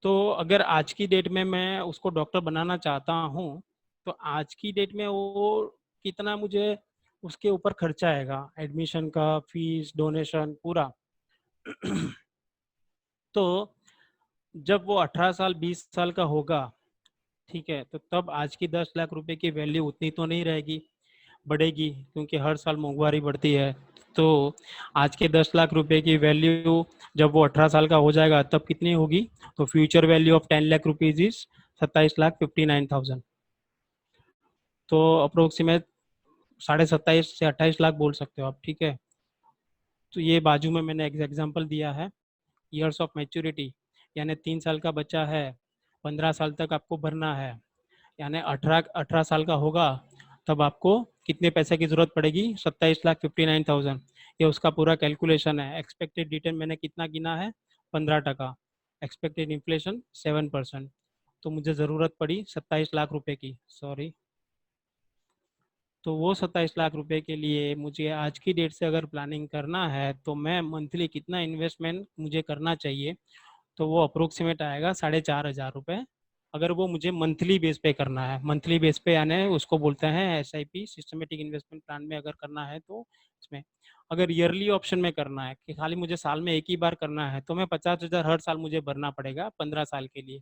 तो अगर आज की डेट में मैं उसको डॉक्टर बनाना चाहता हूं तो आज की डेट में वो कितना मुझे उसके ऊपर खर्चा आएगा, एडमिशन का, फीस, डोनेशन पूरा। तो जब वो 18 साल 20 साल का होगा, ठीक है, तो तब आज की 10 लाख रुपए की वैल्यू उतनी तो नहीं रहेगी, बढ़ेगी, क्योंकि हर साल महंगाई बढ़ती है। तो आज के 10 लाख रुपए की वैल्यू जब वो 18 साल का हो जाएगा तब कितनी होगी, तो future value of 10 lakh rupees is 27,59,000। तो अप्रोक्सीमेट 27.5 से 28 लाख बोल सकते हो आप, ठीक है। तो ये बाजू में मैंने एक एग्जांपल दिया है ईयर्स ऑफ मैच्योरिटी, यानी 3 साल का बच्चा है, 15 साल तक आपको भरना है, यानी 18 साल का होगा तब आपको कितने पैसे की जरूरत पड़ेगी, 27,59,000। ये उसका पूरा कैलकुलेशन है। एक्सपेक्टेड रिटर्न मैंने कितना गिना है, 15%। Expected inflation 7%। तो मुझे ज़रूरत पड़ी 27 लाख रुपए की, सॉरी। तो वो 27 लाख रुपए के लिए मुझे आज की डेट से अगर प्लानिंग करना है तो मैं मंथली कितना इन्वेस्टमेंट मुझे करना चाहिए, तो वो अप्रोक्सीमेट आएगा 4,500 रुपये। अगर वो मुझे मंथली बेस पे करना है, मंथली बेस पे यानी उसको बोलते हैं एसआईपी, सिस्टमेटिक इन्वेस्टमेंट प्लान में अगर करना है तो इसमें। अगर ईयरली ऑप्शन में करना है कि खाली मुझे साल में एक ही बार करना है तो मैं 50,000 हर साल मुझे भरना पड़ेगा 15 साल के लिए।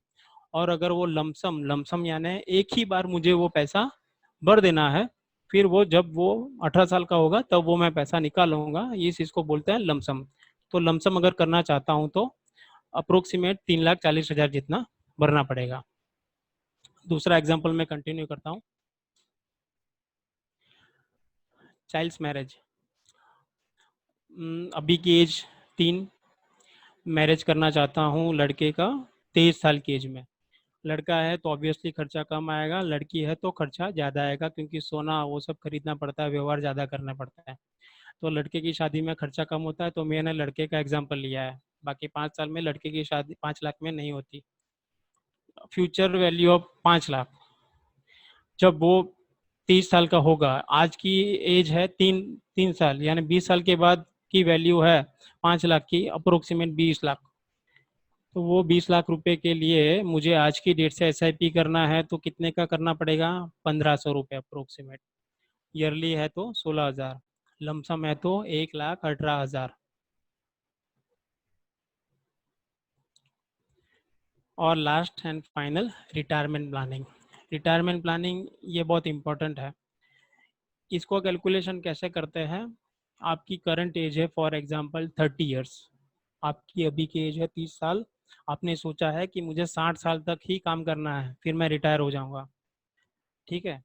और अगर वो लमसम लमसम यानी एक ही बार मुझे वो पैसा भर देना है, फिर वो जब वो 18 साल का होगा तब वो मैं पैसा निकालूंगा, इस चीज़ को बोलते हैं लमसम। तो लमसम अगर करना चाहता हूँ तो अप्रोक्सीमेट 3,40,000 जितना भरना पड़ेगा। दूसरा एग्जांपल मैं कंटिन्यू करता हूँ। चाइल्ड्स मैरिज, अभी की एज 3, मैरिज करना चाहता हूँ लड़के का 23 साल की एज में। लड़का है तो ऑब्वियसली खर्चा कम आएगा, लड़की है तो खर्चा ज़्यादा आएगा, क्योंकि सोना वो सब खरीदना पड़ता है, व्यवहार ज़्यादा करना पड़ता है। तो लड़के की शादी में खर्चा कम होता है, तो मैंने लड़के का एग्जाम्पल लिया है। बाकी 5 साल में लड़के की शादी 5 लाख में नहीं होती। फ्यूचर वैल्यू ऑफ 5 लाख जब वो 30 साल का होगा, आज की एज है 3 साल, यानी 20 साल के बाद की वैल्यू है 5 लाख की, अप्रोक्सीमेट 20 लाख। तो वो 20 लाख रुपए के लिए मुझे आज की डेट से एसआईपी करना है तो कितने का करना पड़ेगा? 1500 रुपये अप्रोक्सीमेट। ईयरली है तो 16,000, लमसम है तो 1,18,000। और last and final, retirement planning. Retirement planning ये बहुत इंपॉर्टेंट है। इसको कैलकुलेशन कैसे करते हैं? आपकी करंट एज है फॉर एग्जांपल 30 इयर्स, आपकी अभी की एज है 30 साल। आपने सोचा है कि मुझे 60 साल तक ही काम करना है, फिर मैं रिटायर हो जाऊंगा। ठीक है,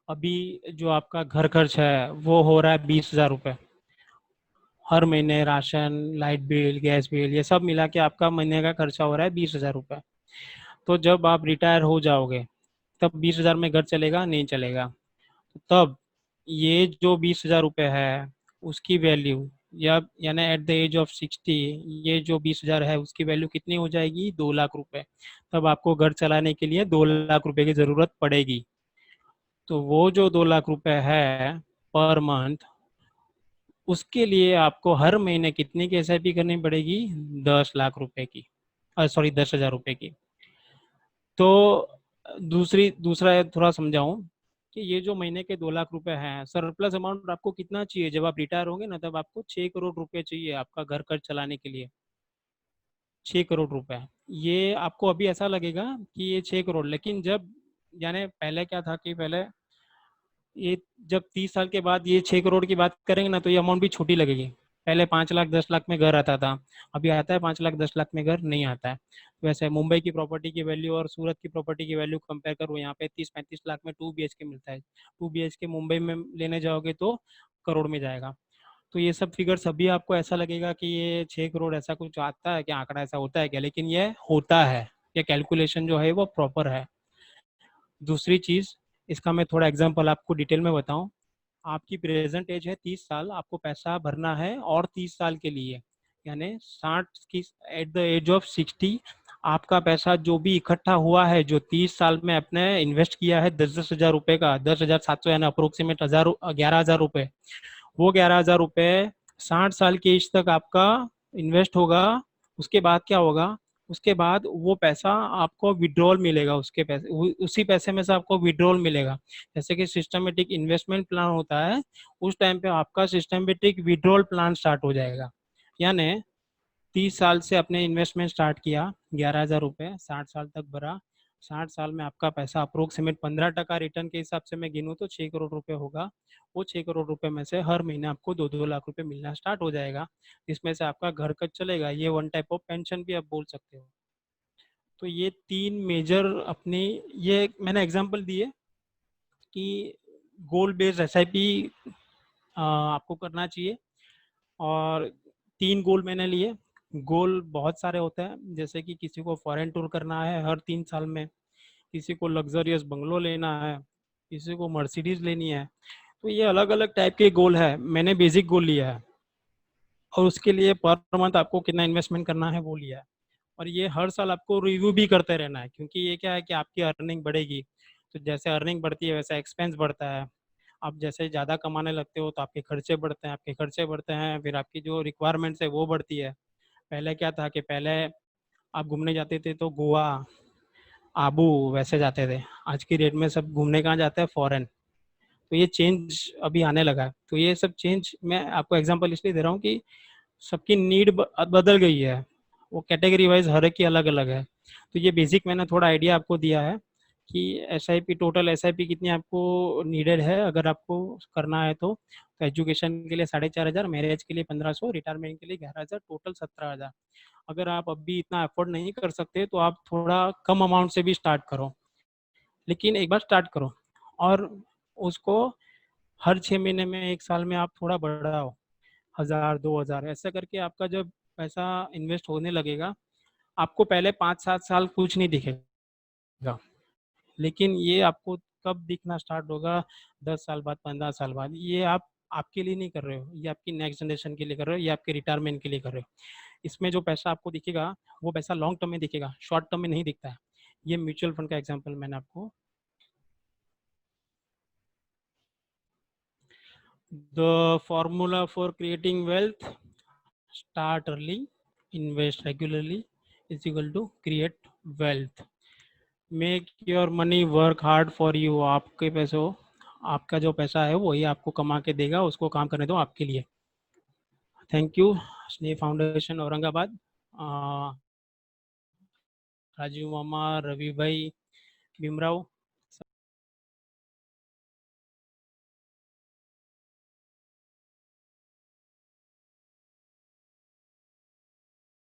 अभी जो आपका घर खर्च है वो हो रहा है 20,000 रुपये हर महीने, ration, light bill, gas bill, ये सब मिला के आपका महीने का खर्चा हो रहा है 20,000 रुपये। तो जब आप रिटायर हो जाओगे तब 20,000 में घर चलेगा? नहीं चलेगा। तब ये जो 20,000 रुपये है उसकी वैल्यू, या यानी एट द एज ऑफ 60 ये जो 20,000 है उसकी वैल्यू कितनी हो जाएगी? 2 लाख रुपए। तब आपको घर चलाने के लिए 2 लाख रुपए की ज़रूरत पड़ेगी। तो वो जो 2 लाख रुपए है पर मंथ, उसके लिए आपको हर महीने कितनी की एसआईपी करनी पड़ेगी? 10 लाख रुपए की, सॉरी 10,000 रुपए की। तो दूसरा थोड़ा समझाऊं कि ये जो महीने के 2 लाख रुपए हैं, सरप्लस अमाउंट आपको कितना चाहिए? जब आप रिटायर होंगे ना तब आपको 6 करोड़ रुपए चाहिए आपका घर खर्च चलाने के लिए। 6 करोड़ रुपए। ये आपको अभी ऐसा लगेगा कि ये 6 करोड़, लेकिन जब, यानी पहले क्या था कि पहले ये जब 30 साल के बाद ये 6 करोड़ की बात करेंगे ना तो ये अमाउंट भी छोटी लगेगी। पहले 5 लाख 10 लाख में घर आता था, अभी आता है 5 लाख 10 लाख में घर नहीं आता है। वैसे मुंबई की प्रॉपर्टी की वैल्यू और सूरत की प्रॉपर्टी की वैल्यू कंपेयर करो, यहाँ पे 30-35 लाख में 2 BHK मिलता है। 2 BHK मुंबई में लेने जाओगे तो करोड़ में जाएगा। तो ये सब फिगर्स अभी आपको ऐसा लगेगा कि ये 6 करोड़ ऐसा कुछ आता है क्या, आंकड़ा ऐसा होता है क्या, लेकिन ये होता है। ये कैलकुलेशन जो है वो प्रॉपर है। दूसरी चीज़, इसका मैं थोड़ा एग्जांपल आपको डिटेल में बताऊं। आपकी प्रेजेंट एज है 30 साल, आपको पैसा भरना है और 30 साल के लिए, यानी 60 की एट द एज ऑफ 60 आपका पैसा जो भी इकट्ठा हुआ है, जो 30 साल में आपने इन्वेस्ट किया है 10,000 रुपए का, 10,700 यानी अप्रोक्सीमेट 11,000 रुपए, वो 11,000 रुपए 60 साल की एज तक आपका इन्वेस्ट होगा। उसके बाद क्या होगा? उसके बाद वो पैसा आपको विड्रॉल मिलेगा, उसके पैसे उसी पैसे में से आपको विड्रॉल मिलेगा। जैसे कि सिस्टमेटिक इन्वेस्टमेंट प्लान होता है, उस टाइम पे आपका सिस्टमेटिक विड्रॉल प्लान स्टार्ट हो जाएगा। यानी 30 साल से आपने इन्वेस्टमेंट स्टार्ट किया, 11,000 रुपये 60 साल तक भरा, 60 साल में आपका पैसा अप्रोक्सीमेट 15% रिटर्न के हिसाब से मैं गिनूँ तो 6 करोड़ रुपए होगा। वो 6 करोड़ रुपए में से हर महीने आपको 2-2 लाख रुपए मिलना स्टार्ट हो जाएगा, जिसमें से आपका घर खर्च चलेगा। ये वन टाइप ऑफ पेंशन भी आप बोल सकते हो। तो ये 3 मेजर अपनी, ये मैंने एग्जांपल दिए कि गोल बेस्ड एसआईपी आपको करना चाहिए। और 3 गोल मैंने लिए। गोल बहुत सारे होते हैं, जैसे कि किसी को फॉरेन टूर करना है हर 3 साल में, किसी को लग्जरियस बंगलो लेना है, किसी को मर्सिडीज लेनी है। तो ये अलग अलग टाइप के गोल है। मैंने बेसिक गोल लिया है और उसके लिए पर मंथ आपको कितना इन्वेस्टमेंट करना है वो लिया है। और ये हर साल आपको रिव्यू भी करते रहना है, क्योंकि ये क्या है कि आपकी अर्निंग बढ़ेगी, तो जैसे अर्निंग बढ़ती है वैसा एक्सपेंस बढ़ता है। आप जैसे ज़्यादा कमाने लगते हो तो आपके खर्चे बढ़ते हैं, आपके खर्चे बढ़ते हैं फिर आपकी जो रिक्वायरमेंट्स है वो बढ़ती है। पहले क्या था कि पहले आप घूमने जाते थे तो गोवा, आबू वैसे जाते थे, आज की डेट में सब घूमने कहाँ जाते हैं? फॉरेन। तो ये चेंज अभी आने लगा है। तो ये सब चेंज मैं आपको एग्जांपल इसलिए दे रहा हूँ कि सबकी नीड बदल गई है, वो कैटेगरी वाइज हर एक की अलग अलग है। तो ये बेसिक मैंने थोड़ा आइडिया आपको दिया है कि एसआईपी, टोटल एसआईपी कितनी आपको नीडेड है अगर आपको करना है तो एजुकेशन के लिए 4,500, मैरिज के लिए 1,500, रिटायरमेंट के लिए 11,000, टोटल 17,000। अगर आप अभी इतना अफोर्ड नहीं कर सकते तो आप थोड़ा कम अमाउंट से भी स्टार्ट करो, लेकिन एक बार स्टार्ट करो और उसको हर 6 महीने में, 1 साल में आप थोड़ा बढ़ाओ, 1,000 2,000 ऐसा करके आपका जब पैसा इन्वेस्ट होने लगेगा, आपको पहले 5-7 साल कुछ नहीं दिखेगा, लेकिन ये आपको कब दिखना स्टार्ट होगा? 10 साल बाद, 15 साल बाद। ये आप आपके लिए नहीं कर रहे हो, ये आपकी नेक्स्ट जनरेशन के लिए कर रहे हो, ये आपके रिटायरमेंट के लिए कर रहे हो। इसमें जो पैसा आपको दिखेगा वो पैसा लॉन्ग टर्म में दिखेगा, शॉर्ट टर्म में नहीं दिखता है। ये म्यूचुअल फंड का एग्जांपल मैंने आपको। The formula for creating wealth, start early, invest regularly is equal to create wealth. Make your money work hard for you, आपके पैसों, आपका जो पैसा है वही आपको कमा के देगा, उसको काम करने दो आपके लिए। Thank you. स्नेह फाउंडेशन औरंगाबाद, राजीव मामा, रवि भाई, भीमराव,